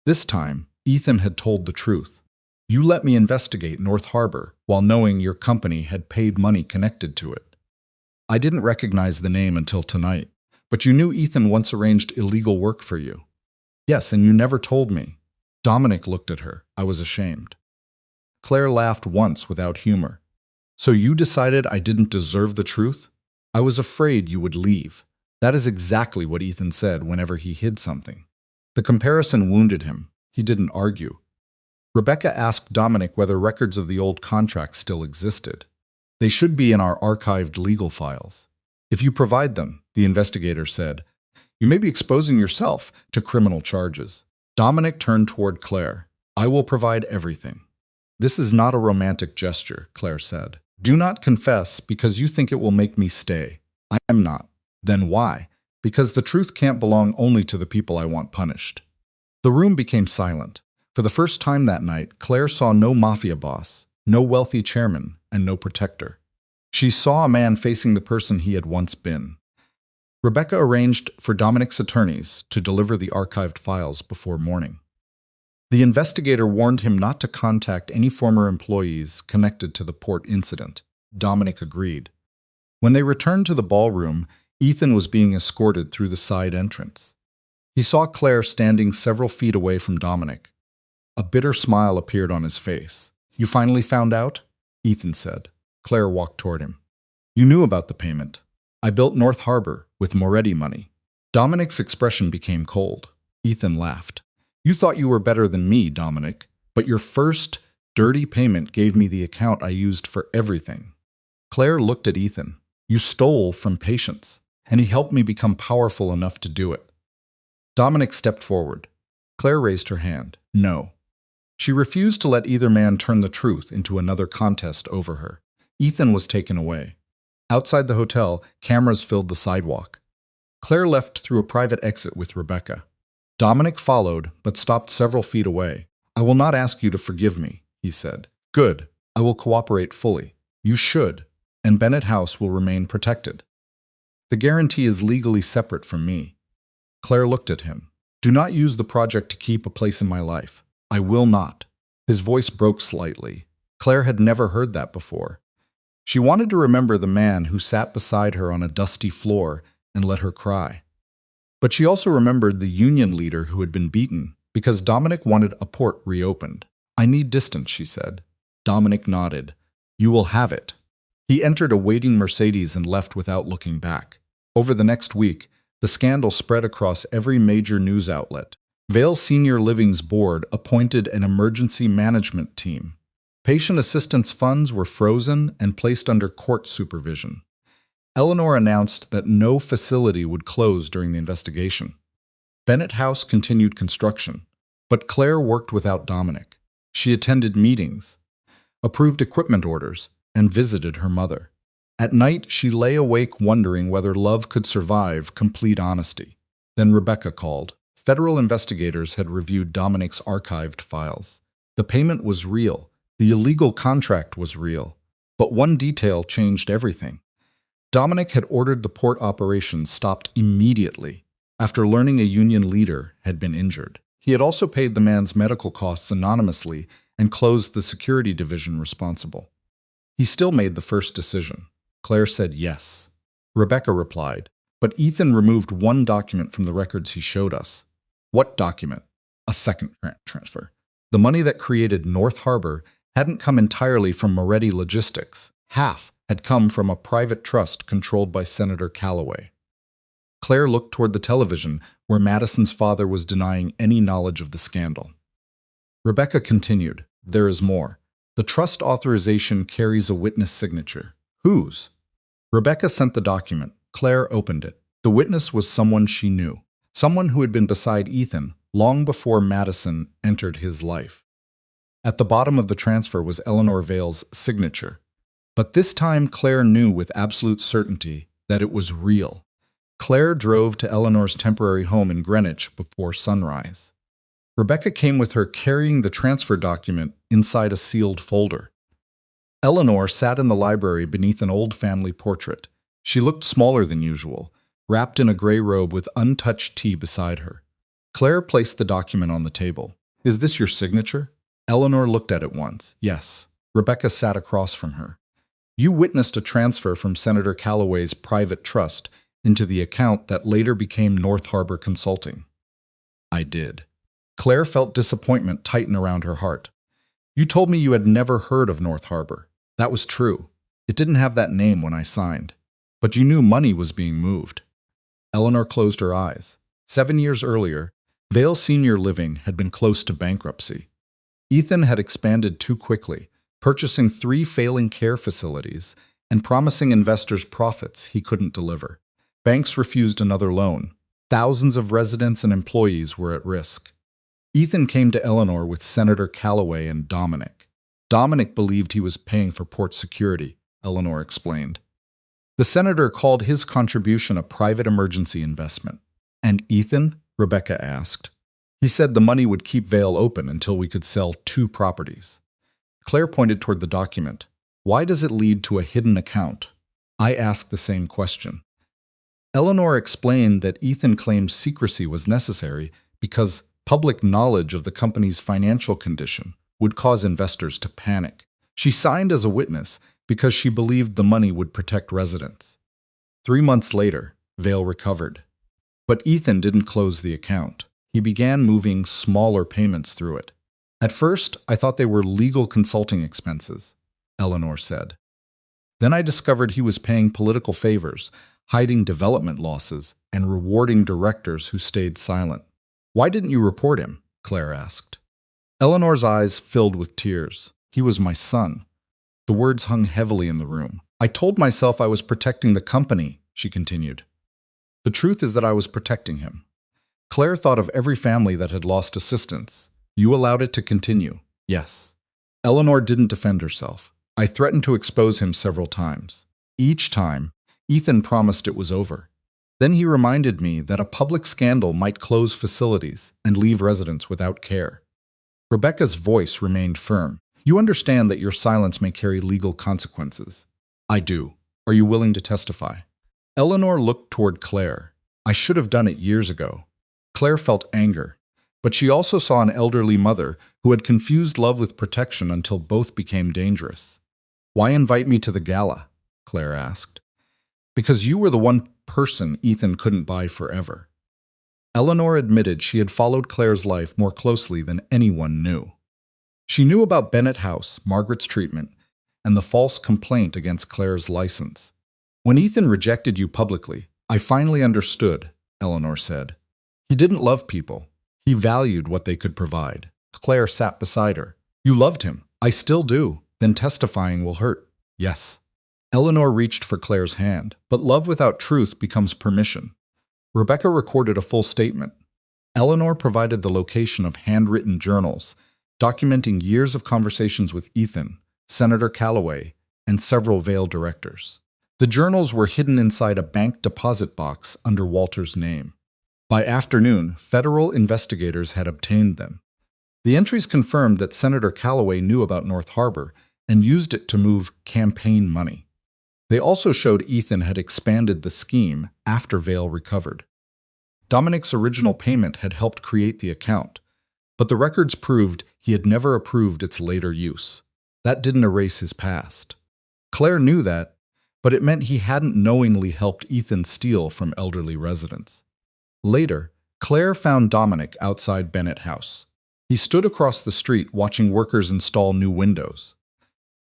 This time, Ethan had told the truth. You let me investigate North Harbor while knowing your company had paid money connected to it. I didn't recognize the name until tonight, but you knew Ethan once arranged illegal work for you. Yes, and you never told me. Dominic looked at her. I was ashamed. Claire laughed once without humor. So you decided I didn't deserve the truth? I was afraid you would leave. That is exactly what Ethan said whenever he hid something. The comparison wounded him. He didn't argue. Rebecca asked Dominic whether records of the old contract still existed. They should be in our archived legal files. If you provide them, the investigator said, you may be exposing yourself to criminal charges. Dominic turned toward Claire. I will provide everything. This is not a romantic gesture, Claire said. Do not confess because you think it will make me stay. I am not. Then why? Because the truth can't belong only to the people I want punished. The room became silent. For the first time that night, Claire saw no mafia boss, no wealthy chairman, and no protector. She saw a man facing the person he had once been. Rebecca arranged for Dominic's attorneys to deliver the archived files before morning. The investigator warned him not to contact any former employees connected to the port incident. Dominic agreed. When they returned to the ballroom, Ethan was being escorted through the side entrance. He saw Claire standing several feet away from Dominic. A bitter smile appeared on his face. You finally found out? Ethan said. Claire walked toward him. You knew about the payment. I built North Harbor with Moretti money. Dominic's expression became cold. Ethan laughed. You thought you were better than me, Dominic, but your first dirty payment gave me the account I used for everything. Claire looked at Ethan. You stole from Patience, and he helped me become powerful enough to do it. Dominic stepped forward. Claire raised her hand. No. She refused to let either man turn the truth into another contest over her. Ethan was taken away. Outside the hotel, cameras filled the sidewalk. Claire left through a private exit with Rebecca. Dominic followed, but stopped several feet away. I will not ask you to forgive me, he said. Good. I will cooperate fully. You should, and Bennett House will remain protected. The guarantee is legally separate from me. Claire looked at him. Do not use the project to keep a place in my life. I will not. His voice broke slightly. Claire had never heard that before. She wanted to remember the man who sat beside her on a dusty floor and let her cry. But she also remembered the union leader who had been beaten Because Dominic wanted a port reopened. I need distance, she said. Dominic nodded. You will have it. He entered a waiting Mercedes and left without looking back. Over the next week, the scandal spread across every major news outlet. Vale Senior Living's board appointed an emergency management team. Patient assistance funds were frozen and placed under court supervision. Eleanor announced that no facility would close during the investigation. Bennett House continued construction, but Claire worked without Dominic. She attended meetings, approved equipment orders, and visited her mother. At night, she lay awake wondering whether love could survive complete honesty. Then Rebecca called. Federal investigators had reviewed Dominic's archived files. The payment was real. The illegal contract was real. But one detail changed everything. Dominic had ordered the port operations stopped immediately after learning a union leader had been injured. He had also paid the man's medical costs anonymously and closed the security division responsible. He still made the first decision. Claire said yes. Rebecca replied, but Ethan removed one document from the records he showed us. What document? A second transfer. The money that created North Harbor hadn't come entirely from Moretti Logistics. Half had come from a private trust controlled by Senator Calloway. Claire looked toward the television where Madison's father was denying any knowledge of the scandal. Rebecca continued, there is more. The trust authorization carries a witness signature. Whose? Rebecca sent the document. Claire opened it. The witness was someone she knew, someone who had been beside Ethan long before Madison entered his life. At the bottom of the transfer was Eleanor Vale's signature. But this time Claire knew with absolute certainty that it was real. Claire drove to Eleanor's temporary home in Greenwich before sunrise. Rebecca came with her carrying the transfer document inside a sealed folder. Eleanor sat in the library beneath an old family portrait. She looked smaller than usual, wrapped in a gray robe with untouched tea beside her. Claire placed the document on the table. Is this your signature? Eleanor looked at it once. Yes. Rebecca sat across from her. You witnessed a transfer from Senator Calloway's private trust into the account that later became North Harbor Consulting. I did. Claire felt disappointment tighten around her heart. You told me you had never heard of North Harbor. That was true. It didn't have that name when I signed. But you knew money was being moved. Eleanor closed her eyes. 7 years earlier, Vale Senior Living had been close to bankruptcy. Ethan had expanded too quickly, purchasing 3 failing care facilities and promising investors profits he couldn't deliver. Banks refused another loan. Thousands of residents and employees were at risk. Ethan came to Eleanor with Senator Calloway and Dominic. Dominic believed he was paying for port security, Eleanor explained. The senator called his contribution a private emergency investment. And Ethan? Rebecca asked. He said the money would keep Vale open until we could sell 2 properties. Claire pointed toward the document. Why does it lead to a hidden account? I asked the same question. Eleanor explained that Ethan claimed secrecy was necessary because public knowledge of the company's financial condition would cause investors to panic. She signed as a witness because she believed the money would protect residents. 3 months later, Vale recovered. But Ethan didn't close the account. He began moving smaller payments through it. At first, I thought they were legal consulting expenses, Eleanor said. Then I discovered he was paying political favors, hiding development losses, and rewarding directors who stayed silent. Why didn't you report him? Claire asked. Eleanor's eyes filled with tears. He was my son. The words hung heavily in the room. I told myself I was protecting the company, she continued. The truth is that I was protecting him. Claire thought of every family that had lost assistance. You allowed it to continue. Yes. Eleanor didn't defend herself. I threatened to expose him several times. Each time, Ethan promised it was over. Then he reminded me that a public scandal might close facilities and leave residents without care. Rebecca's voice remained firm. You understand that your silence may carry legal consequences. I do. Are you willing to testify? Eleanor looked toward Claire. I should have done it years ago. Claire felt anger, but she also saw an elderly mother who had confused love with protection until both became dangerous. Why invite me to the gala? Claire asked. Because you were the one person Ethan couldn't buy forever. Eleanor admitted she had followed Claire's life more closely than anyone knew. She knew about Bennett House, Margaret's treatment, and the false complaint against Claire's license. When Ethan rejected you publicly, I finally understood, Eleanor said. He didn't love people. He valued what they could provide. Claire sat beside her. You loved him. I still do. Then testifying will hurt. Yes. Eleanor reached for Claire's hand, but love without truth becomes permission. Rebecca recorded a full statement. Eleanor provided the location of handwritten journals, documenting years of conversations with Ethan, Senator Calloway, and several Vale directors. The journals were hidden inside a bank deposit box under Walter's name. By afternoon, federal investigators had obtained them. The entries confirmed that Senator Calloway knew about North Harbor and used it to move campaign money. They also showed Ethan had expanded the scheme after Vale recovered. Dominic's original payment had helped create the account, but the records proved he had never approved its later use. That didn't erase his past. Claire knew that, but it meant he hadn't knowingly helped Ethan steal from elderly residents. Later, Claire found Dominic outside Bennett House. He stood across the street watching workers install new windows.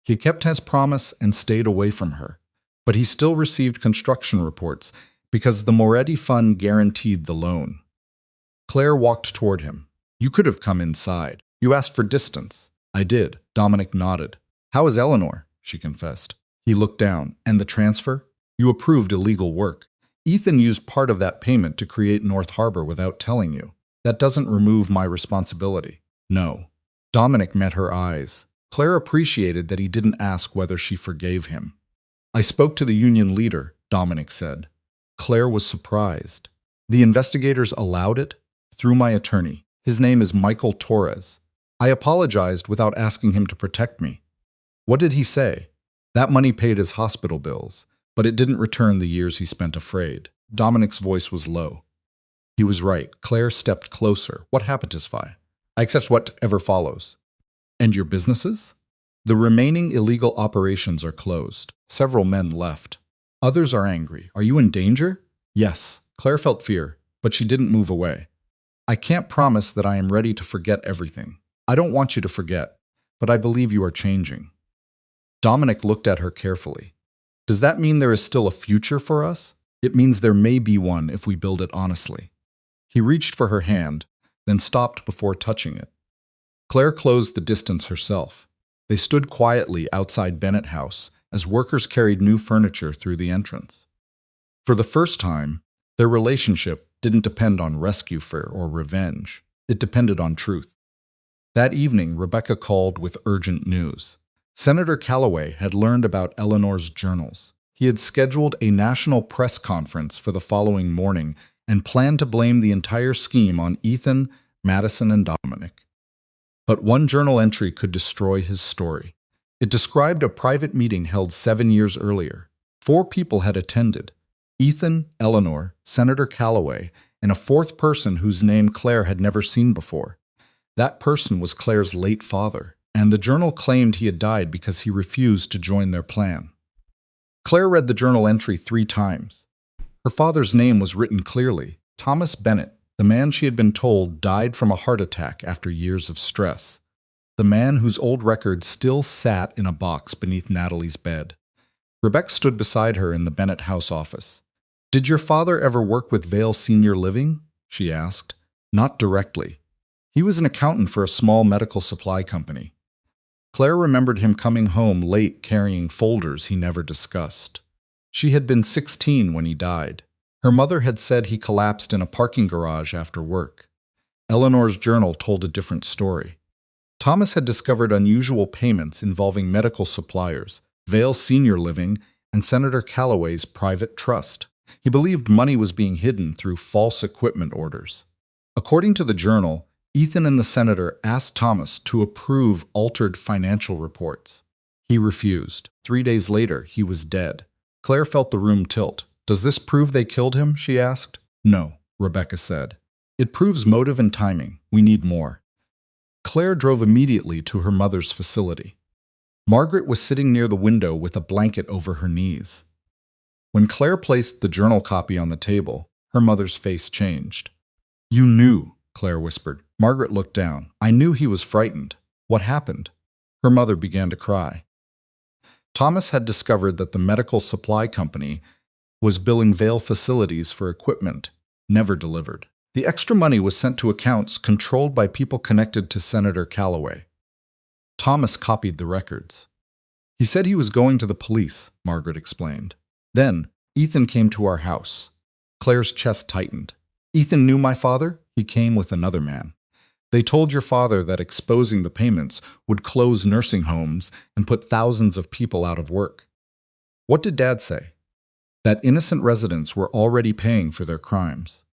He kept his promise and stayed away from her, but he still received construction reports because the Moretti Fund guaranteed the loan. Claire walked toward him. You could have come inside. You asked for distance. I did. Dominic nodded. How is Eleanor? She confessed. He looked down. And the transfer? You approved illegal work. Ethan used part of that payment to create North Harbor without telling you. That doesn't remove my responsibility. No. Dominic met her eyes. Claire appreciated that he didn't ask whether she forgave him. I spoke to the union leader, Dominic said. Claire was surprised. The investigators allowed it? Through my attorney. His name is Michael Torres. I apologized without asking him to protect me. What did he say? That money paid his hospital bills, but it didn't return the years he spent afraid. Dominic's voice was low. He was right. Claire stepped closer. What happened to Spy? I accept whatever follows. And your businesses? The remaining illegal operations are closed. Several men left. Others are angry. Are you in danger? Yes. Claire felt fear, but she didn't move away. I can't promise that I am ready to forget everything. I don't want you to forget, but I believe you are changing. Dominic looked at her carefully. Does that mean there is still a future for us? It means there may be one if we build it honestly. He reached for her hand, then stopped before touching it. Claire closed the distance herself. They stood quietly outside Bennett House as workers carried new furniture through the entrance. For the first time, their relationship didn't depend on rescue fear or revenge. It depended on truth. That evening, Rebecca called with urgent news. Senator Calloway had learned about Eleanor's journals. He had scheduled a national press conference for the following morning and planned to blame the entire scheme on Ethan, Madison, and Dominic. But one journal entry could destroy his story. It described a private meeting held 7 years earlier. 4 people had attended: Ethan, Eleanor, Senator Calloway, and a 4th person whose name Claire had never seen before. That person was Claire's late father, and the journal claimed he had died because he refused to join their plan. Claire read the journal entry 3 times. Her father's name was written clearly: Thomas Bennett. The man she had been told died from a heart attack after years of stress. The man whose old record still sat in a box beneath Natalie's bed. Rebecca stood beside her in the Bennett House office. Did your father ever work with Vale Senior Living? She asked. Not directly. He was an accountant for a small medical supply company. Claire remembered him coming home late carrying folders he never discussed. She had been 16 when he died. Her mother had said he collapsed in a parking garage after work. Eleanor's journal told a different story. Thomas had discovered unusual payments involving medical suppliers, Vale Senior Living, and Senator Calloway's private trust. He believed money was being hidden through false equipment orders. According to the journal, Ethan and the senator asked Thomas to approve altered financial reports. He refused. 3 days later, he was dead. Claire felt the room tilt. Does this prove they killed him? She asked. No, Rebecca said. It proves motive and timing. We need more. Claire drove immediately to her mother's facility. Margaret was sitting near the window with a blanket over her knees. When Claire placed the journal copy on the table, her mother's face changed. You knew, Claire whispered. Margaret looked down. I knew he was frightened. What happened? Her mother began to cry. Thomas had discovered that the medical supply company was billing Vale facilities for equipment never delivered. The extra money was sent to accounts controlled by people connected to Senator Calloway. Thomas copied the records. He said he was going to the police, Margaret explained. Then, Ethan came to our house. Claire's chest tightened. Ethan knew my father? He came with another man. They told your father that exposing the payments would close nursing homes and put thousands of people out of work. What did Dad say? That innocent residents were already paying for their crimes.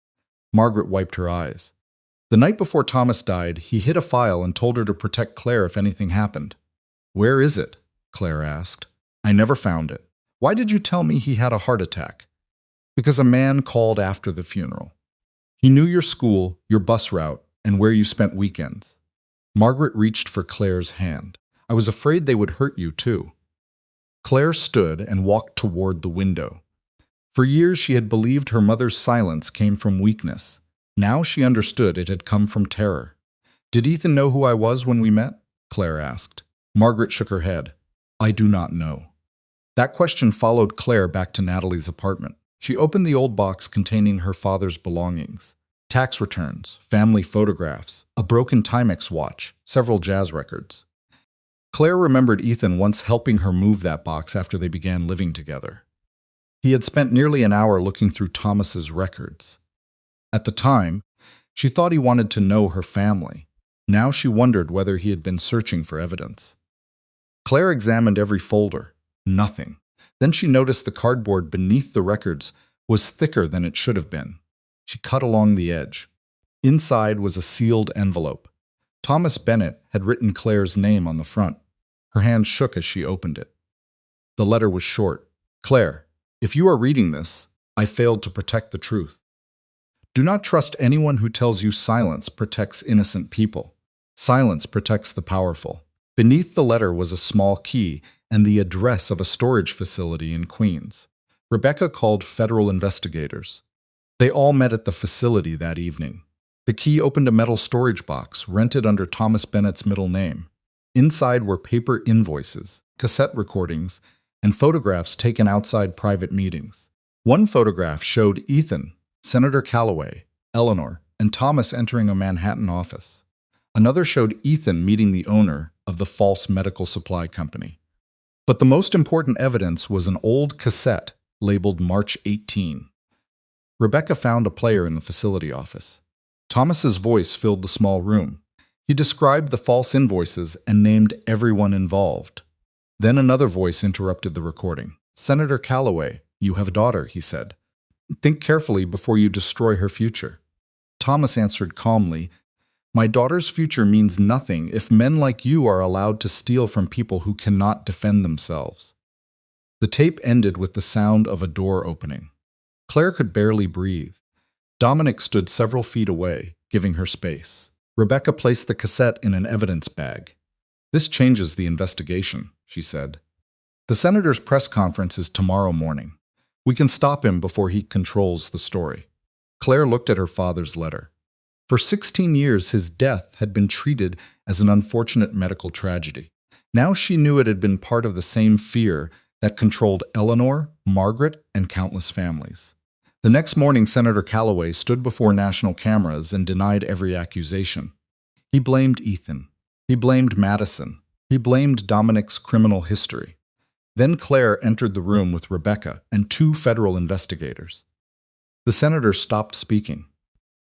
Margaret wiped her eyes. The night before Thomas died, he hid a file and told her to protect Claire if anything happened. Where is it? Claire asked. I never found it. Why did you tell me he had a heart attack? Because a man called after the funeral. He knew your school, your bus route, and where you spent weekends. Margaret reached for Claire's hand. I was afraid they would hurt you, too. Claire stood and walked toward the window. For years she had believed her mother's silence came from weakness. Now she understood it had come from terror. Did Ethan know who I was when we met? Claire asked. Margaret shook her head. I do not know. That question followed Claire back to Natalie's apartment. She opened the old box containing her father's belongings. Tax returns, family photographs, a broken Timex watch, several jazz records. Claire remembered Ethan once helping her move that box after they began living together. He had spent nearly an hour looking through Thomas's records. At the time, she thought he wanted to know her family. Now she wondered whether he had been searching for evidence. Claire examined every folder. Nothing. Then she noticed the cardboard beneath the records was thicker than it should have been. She cut along the edge. Inside was a sealed envelope. Thomas Bennett had written Claire's name on the front. Her hand shook as she opened it. The letter was short. Claire, if you are reading this, I failed to protect the truth. Do not trust anyone who tells you silence protects innocent people. Silence protects the powerful. Beneath the letter was a small key and the address of a storage facility in Queens. Rebecca called federal investigators. They all met at the facility that evening. The key opened a metal storage box rented under Thomas Bennett's middle name. Inside were paper invoices, cassette recordings, and photographs taken outside private meetings. One photograph showed Ethan, Senator Calloway, Eleanor, and Thomas entering a Manhattan office. Another showed Ethan meeting the owner of the false medical supply company. But the most important evidence was an old cassette labeled March 18. Rebecca found a player in the facility office. Thomas's voice filled the small room. He described the false invoices and named everyone involved. Then another voice interrupted the recording. Senator Calloway, you have a daughter, he said. Think carefully before you destroy her future. Thomas answered calmly, my daughter's future means nothing if men like you are allowed to steal from people who cannot defend themselves. The tape ended with the sound of a door opening. Claire could barely breathe. Dominic stood several feet away, giving her space. Rebecca placed the cassette in an evidence bag. This changes the investigation, she said. The senator's press conference is tomorrow morning. We can stop him before he controls the story. Claire looked at her father's letter. For 16 years, his death had been treated as an unfortunate medical tragedy. Now she knew it had been part of the same fear that controlled Eleanor, Margaret, and countless families. The next morning, Senator Calloway stood before national cameras and denied every accusation. He blamed Ethan. He blamed Madison. He blamed Dominic's criminal history. Then Claire entered the room with Rebecca and 2 federal investigators. The senator stopped speaking.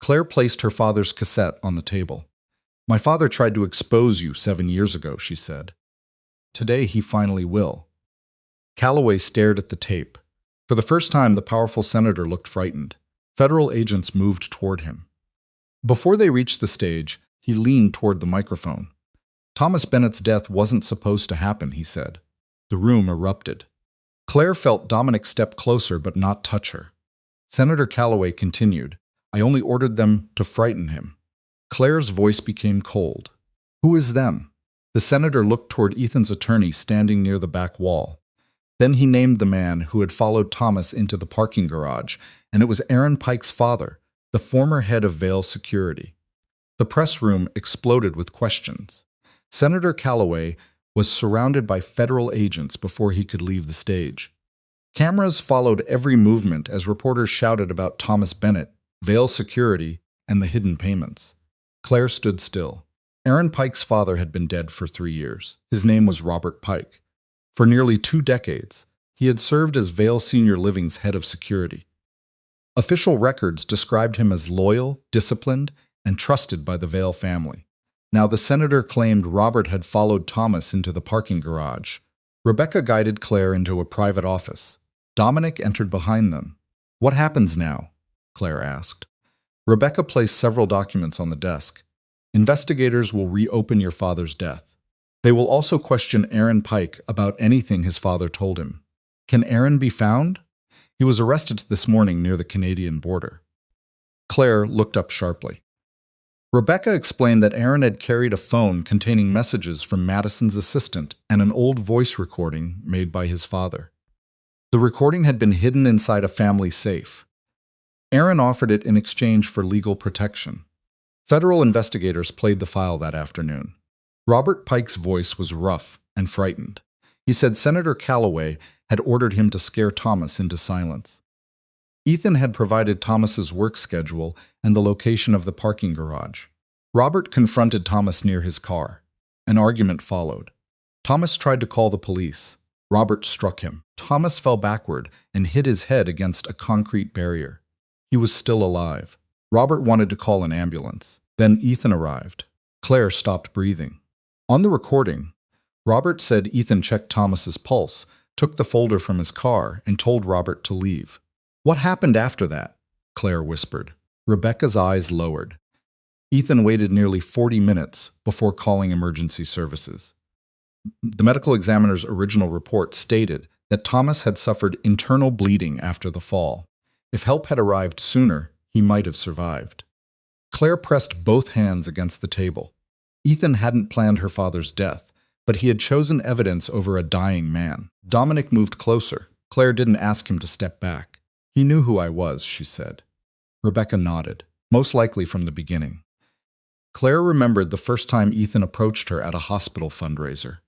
Claire placed her father's cassette on the table. My father tried to expose you 7 years ago, she said. Today he finally will. Calloway stared at the tape. For the first time, the powerful senator looked frightened. Federal agents moved toward him. Before they reached the stage, he leaned toward the microphone. Thomas Bennett's death wasn't supposed to happen, he said. The room erupted. Claire felt Dominic step closer but not touch her. Senator Calloway continued, I only ordered them to frighten him. Claire's voice became cold. Who is them? The senator looked toward Ethan's attorney standing near the back wall. Then he named the man who had followed Thomas into the parking garage, and it was Aaron Pike's father, the former head of Vale Security. The press room exploded with questions. Senator Calloway was surrounded by federal agents before he could leave the stage. Cameras followed every movement as reporters shouted about Thomas Bennett, Vale Security, and the hidden payments. Claire stood still. Aaron Pike's father had been dead for 3 years. His name was Robert Pike. For nearly 2 decades, he had served as Vale Senior Living's head of security. Official records described him as loyal, disciplined, and trusted by the Vale family. Now the senator claimed Robert had followed Thomas into the parking garage. Rebecca guided Claire into a private office. Dominic entered behind them. "What happens now?" Claire asked. Rebecca placed several documents on the desk. "Investigators will reopen your father's death. They will also question Aaron Pike about anything his father told him. Can Aaron be found? He was arrested this morning near the Canadian border." Claire looked up sharply. Rebecca explained that Aaron had carried a phone containing messages from Madison's assistant and an old voice recording made by his father. The recording had been hidden inside a family safe. Aaron offered it in exchange for legal protection. Federal investigators played the file that afternoon. Robert Pike's voice was rough and frightened. He said Senator Calloway had ordered him to scare Thomas into silence. Ethan had provided Thomas's work schedule and the location of the parking garage. Robert confronted Thomas near his car. An argument followed. Thomas tried to call the police. Robert struck him. Thomas fell backward and hit his head against a concrete barrier. He was still alive. Robert wanted to call an ambulance. Then Ethan arrived. Claire stopped breathing. On the recording, Robert said Ethan checked Thomas's pulse, took the folder from his car, and told Robert to leave. "What happened after that?" Claire whispered. Rebecca's eyes lowered. Ethan waited nearly 40 minutes before calling emergency services. The medical examiner's original report stated that Thomas had suffered internal bleeding after the fall. If help had arrived sooner, he might have survived. Claire pressed both hands against the table. Ethan hadn't planned her father's death, but he had chosen evidence over a dying man. Dominic moved closer. Claire didn't ask him to step back. "He knew who I was," she said. Rebecca nodded, most likely from the beginning. Claire remembered the first time Ethan approached her at a hospital fundraiser.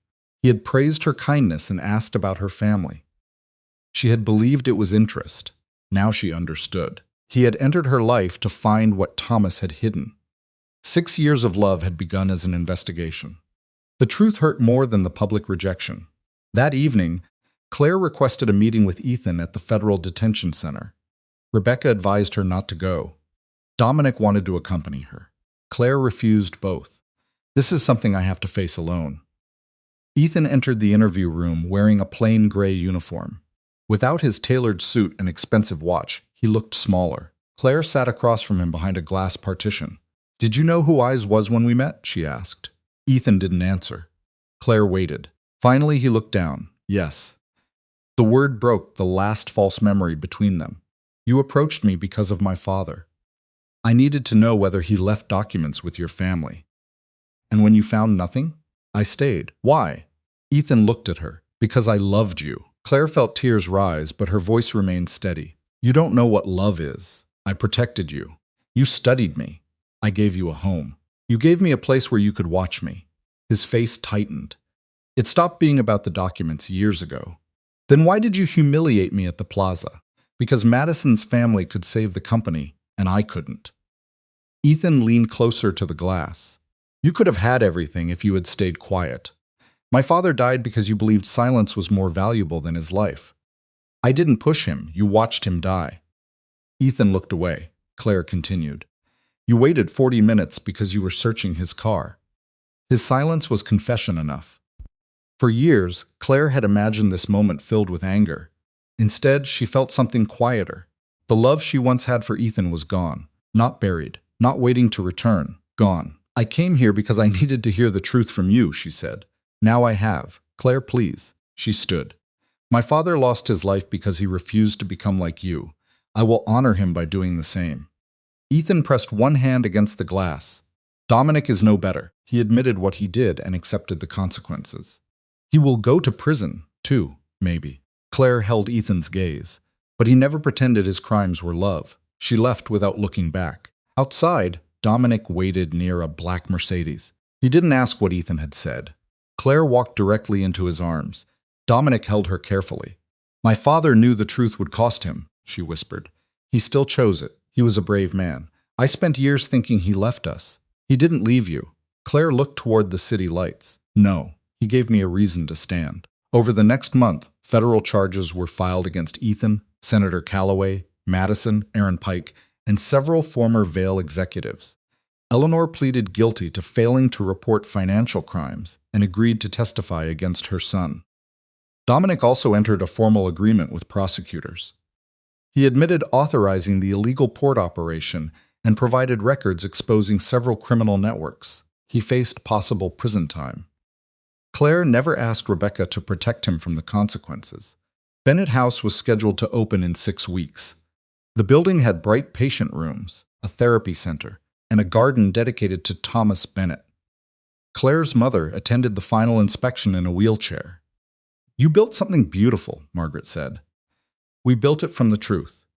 He had praised her kindness and asked about her family. She had believed it was interest. Now she understood. He had entered her life to find what Thomas had hidden. 6 years of love had begun as an investigation. The truth hurt more than the public rejection. That evening, Claire requested a meeting with Ethan at the Federal Detention Center. Rebecca advised her not to go. Dominic wanted to accompany her. Claire refused both. "This is something I have to face alone." Ethan entered the interview room wearing a plain gray uniform. Without his tailored suit and expensive watch, he looked smaller. Claire sat across from him behind a glass partition. "Did you know who I was when we met?" she asked. Ethan didn't answer. Claire waited. Finally, he looked down. "Yes." The word broke the last false memory between them. "You approached me because of my father. I needed to know whether he left documents with your family. And when you found nothing, I stayed. Why?" Ethan looked at her. "Because I loved you." Claire felt tears rise, but her voice remained steady. "You don't know what love is. I protected you. You studied me. I gave you a home. You gave me a place where you could watch me." His face tightened. "It stopped being about the documents years ago." "Then why did you humiliate me at the plaza?" "Because Madison's family could save the company, and I couldn't." Ethan leaned closer to the glass. "You could have had everything if you had stayed quiet. My father died because you believed silence was more valuable than his life. I didn't push him. You watched him die." Ethan looked away. Claire continued. "You waited 40 minutes because you were searching his car." His silence was confession enough. For years, Claire had imagined this moment filled with anger. Instead, she felt something quieter. The love she once had for Ethan was gone, not buried, not waiting to return, gone. "I came here because I needed to hear the truth from you," she said. "Now I have. Claire, please." She stood. "My father lost his life because he refused to become like you. I will honor him by doing the same." Ethan pressed one hand against the glass. "Dominic is no better. He admitted what he did and accepted the consequences. He will go to prison, too, maybe." Claire held Ethan's gaze. "But he never pretended his crimes were love." She left without looking back. Outside, Dominic waited near a black Mercedes. He didn't ask what Ethan had said. Claire walked directly into his arms. Dominic held her carefully. "My father knew the truth would cost him," she whispered. "He still chose it. He was a brave man. I spent years thinking he left us. He didn't leave you." Claire looked toward the city lights. "No, he gave me a reason to stand." Over the next month, federal charges were filed against Ethan, Senator Callaway, Madison, Aaron Pike, and several former Vale executives. Eleanor pleaded guilty to failing to report financial crimes and agreed to testify against her son. Dominic also entered a formal agreement with prosecutors. He admitted authorizing the illegal port operation and provided records exposing several criminal networks. He faced possible prison time. Claire never asked Rebecca to protect him from the consequences. Bennett House was scheduled to open in 6 weeks. The building had bright patient rooms, a therapy center, and a garden dedicated to Thomas Bennett. Claire's mother attended the final inspection in a wheelchair. "You built something beautiful," Margaret said. "We built it from the truth."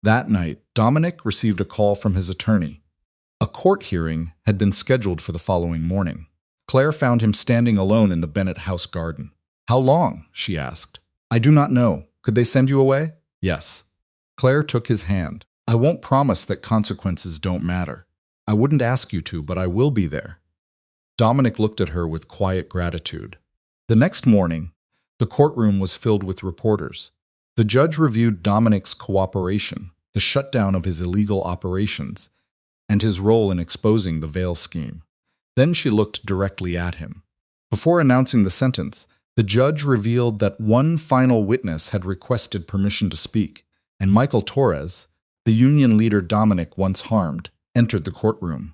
That night, Dominic received a call from his attorney. A court hearing had been scheduled for the following morning. Claire found him standing alone in the Bennett house garden. "How long?" she asked. "I do not know. Could they send you away?" "Yes." Claire took his hand. "I won't promise that consequences don't matter. I wouldn't ask you to, but I will be there." Dominic looked at her with quiet gratitude. The next morning, the courtroom was filled with reporters. The judge reviewed Dominic's cooperation, the shutdown of his illegal operations, and his role in exposing the Vale scheme. Then she looked directly at him. Before announcing the sentence, the judge revealed that one final witness had requested permission to speak, and Michael Torres, the union leader Dominic once harmed, entered the courtroom.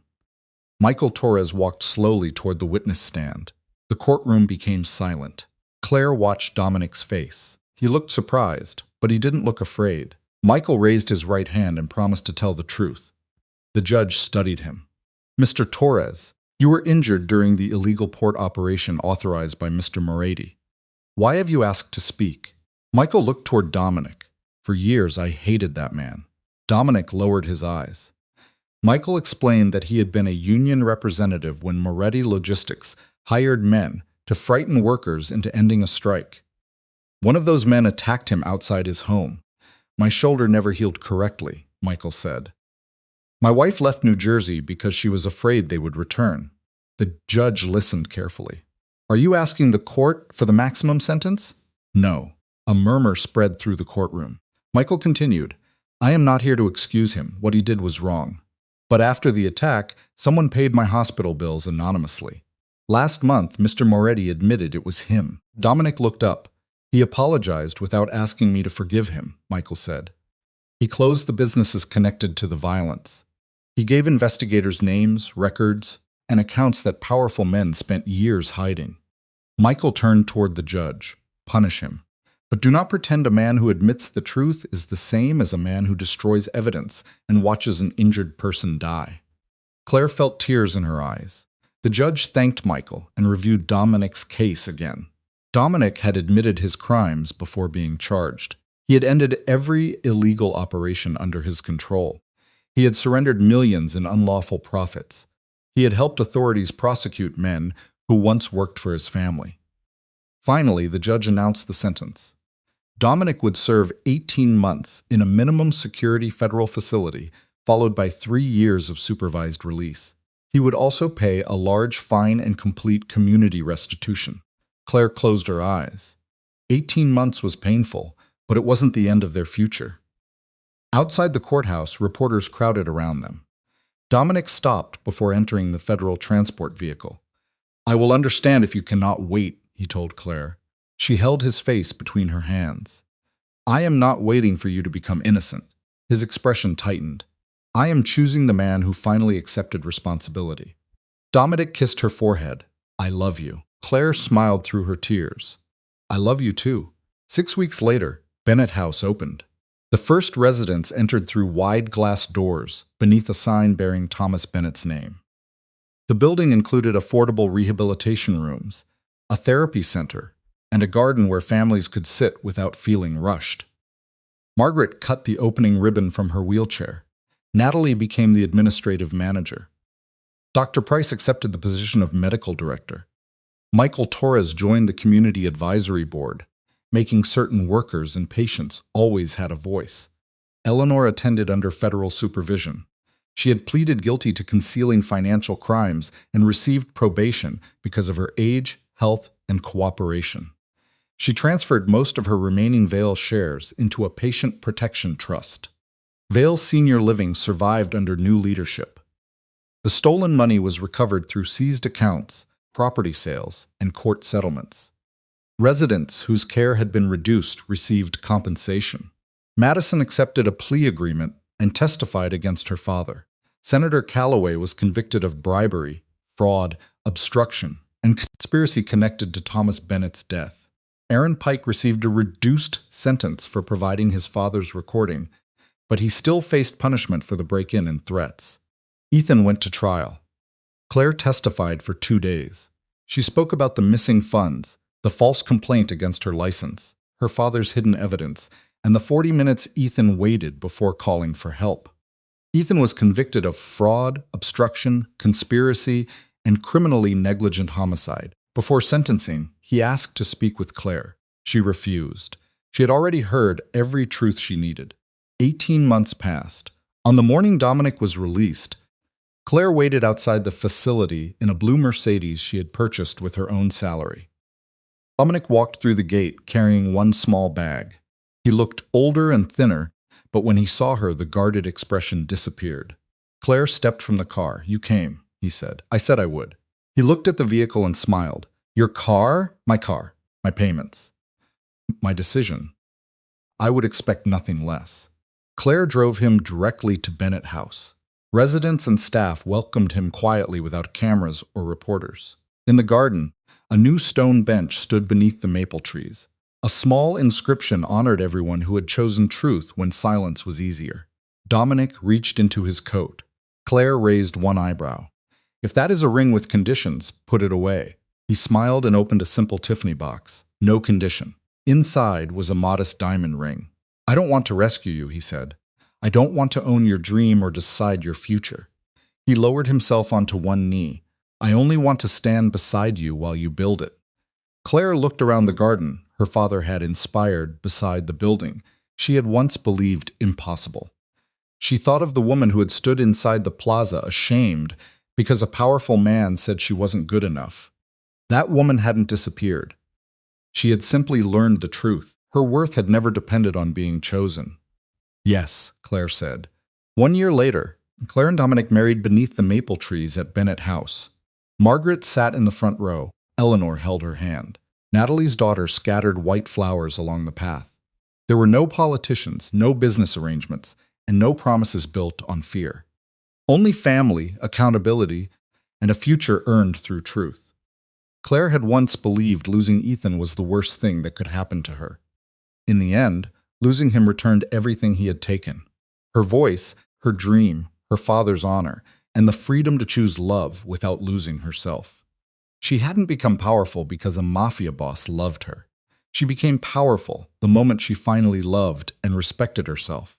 Michael Torres walked slowly toward the witness stand. The courtroom became silent. Claire watched Dominic's face. He looked surprised, but he didn't look afraid. Michael raised his right hand and promised to tell the truth. The judge studied him. "Mr. Torres, you were injured during the illegal port operation authorized by Mr. Moretti. Why have you asked to speak?" Michael looked toward Dominic. "For years I hated that man." Dominic lowered his eyes. Michael explained that he had been a union representative when Moretti Logistics hired men to frighten workers into ending a strike. "One of those men attacked him outside his home. My shoulder never healed correctly," Michael said. "My wife left New Jersey because she was afraid they would return." The judge listened carefully. "Are you asking the court for the maximum sentence?" "No." A murmur spread through the courtroom. Michael continued, "I am not here to excuse him. What he did was wrong. But after the attack, someone paid my hospital bills anonymously. Last month, Mr. Moretti admitted it was him." Dominic looked up. "He apologized without asking me to forgive him," Michael said. "He closed the businesses connected to the violence. He gave investigators names, records, and accounts that powerful men spent years hiding." Michael turned toward the judge. "Punish him. But do not pretend a man who admits the truth is the same as a man who destroys evidence and watches an injured person die." Claire felt tears in her eyes. The judge thanked Michael and reviewed Dominic's case again. Dominic had admitted his crimes before being charged. He had ended every illegal operation under his control. He had surrendered millions in unlawful profits. He had helped authorities prosecute men who once worked for his family. Finally, the judge announced the sentence. Dominic would serve 18 months in a minimum security federal facility, followed by 3 years of supervised release. He would also pay a large fine and complete community restitution. Claire closed her eyes. 18 months was painful, but it wasn't the end of their future. Outside the courthouse, reporters crowded around them. Dominic stopped before entering the federal transport vehicle. "I will understand if you cannot wait," he told Claire. She held his face between her hands. "I am not waiting for you to become innocent." His expression tightened. "I am choosing the man who finally accepted responsibility." Dominic kissed her forehead. "I love you." Claire smiled through her tears. "I love you too." 6 weeks later, Bennett House opened. The first residents entered through wide glass doors beneath a sign bearing Thomas Bennett's name. The building included affordable rehabilitation rooms, a therapy center, and a garden where families could sit without feeling rushed. Margaret cut the opening ribbon from her wheelchair. Natalie became the administrative manager. Dr. Price accepted the position of medical director. Michael Torres joined the community advisory board, making certain workers and patients always had a voice. Eleanor attended under federal supervision. She had pleaded guilty to concealing financial crimes and received probation because of her age, health, and cooperation. She transferred most of her remaining Vale shares into a patient protection trust. Vale Senior Living survived under new leadership. The stolen money was recovered through seized accounts, property sales, and court settlements. Residents whose care had been reduced received compensation. Madison accepted a plea agreement and testified against her father. Senator Calloway was convicted of bribery, fraud, obstruction, and conspiracy connected to Thomas Bennett's death. Aaron Pike received a reduced sentence for providing his father's recording, but he still faced punishment for the break-in and threats. Ethan went to trial. Claire testified for 2 days. She spoke about the missing funds, the false complaint against her license, her father's hidden evidence, and the 40 minutes Ethan waited before calling for help. Ethan was convicted of fraud, obstruction, conspiracy, and criminally negligent homicide. Before sentencing, he asked to speak with Claire. She refused. She had already heard every truth she needed. 18 months passed. On the morning Dominic was released, Claire waited outside the facility in a blue Mercedes she had purchased with her own salary. Dominic walked through the gate carrying one small bag. He looked older and thinner, but when he saw her, the guarded expression disappeared. Claire stepped from the car. "You came," he said. "I said I would." He looked at the vehicle and smiled. "Your car? My car. My payments. My decision. I would expect nothing less." Claire drove him directly to Bennett House. Residents and staff welcomed him quietly without cameras or reporters. In the garden, a new stone bench stood beneath the maple trees. A small inscription honored everyone who had chosen truth when silence was easier. Dominic reached into his coat. Claire raised one eyebrow. "If that is a ring with conditions, put it away." He smiled and opened a simple Tiffany box. No condition. Inside was a modest diamond ring. "I don't want to rescue you," he said. "I don't want to own your dream or decide your future." He lowered himself onto one knee. "I only want to stand beside you while you build it." Claire looked around the garden her father had inspired beside the building she had once believed impossible. She thought of the woman who had stood inside the plaza ashamed because a powerful man said she wasn't good enough. That woman hadn't disappeared. She had simply learned the truth. Her worth had never depended on being chosen. "Yes," Claire said. 1 year later, Claire and Dominic married beneath the maple trees at Bennett House. Margaret sat in the front row. Eleanor held her hand. Natalie's daughter scattered white flowers along the path. There were no politicians, no business arrangements, and no promises built on fear. Only family, accountability, and a future earned through truth. Claire had once believed losing Ethan was the worst thing that could happen to her. In the end, losing him returned everything he had taken. Her voice, her dream, her father's honor, and the freedom to choose love without losing herself. She hadn't become powerful because a mafia boss loved her. She became powerful the moment she finally loved and respected herself.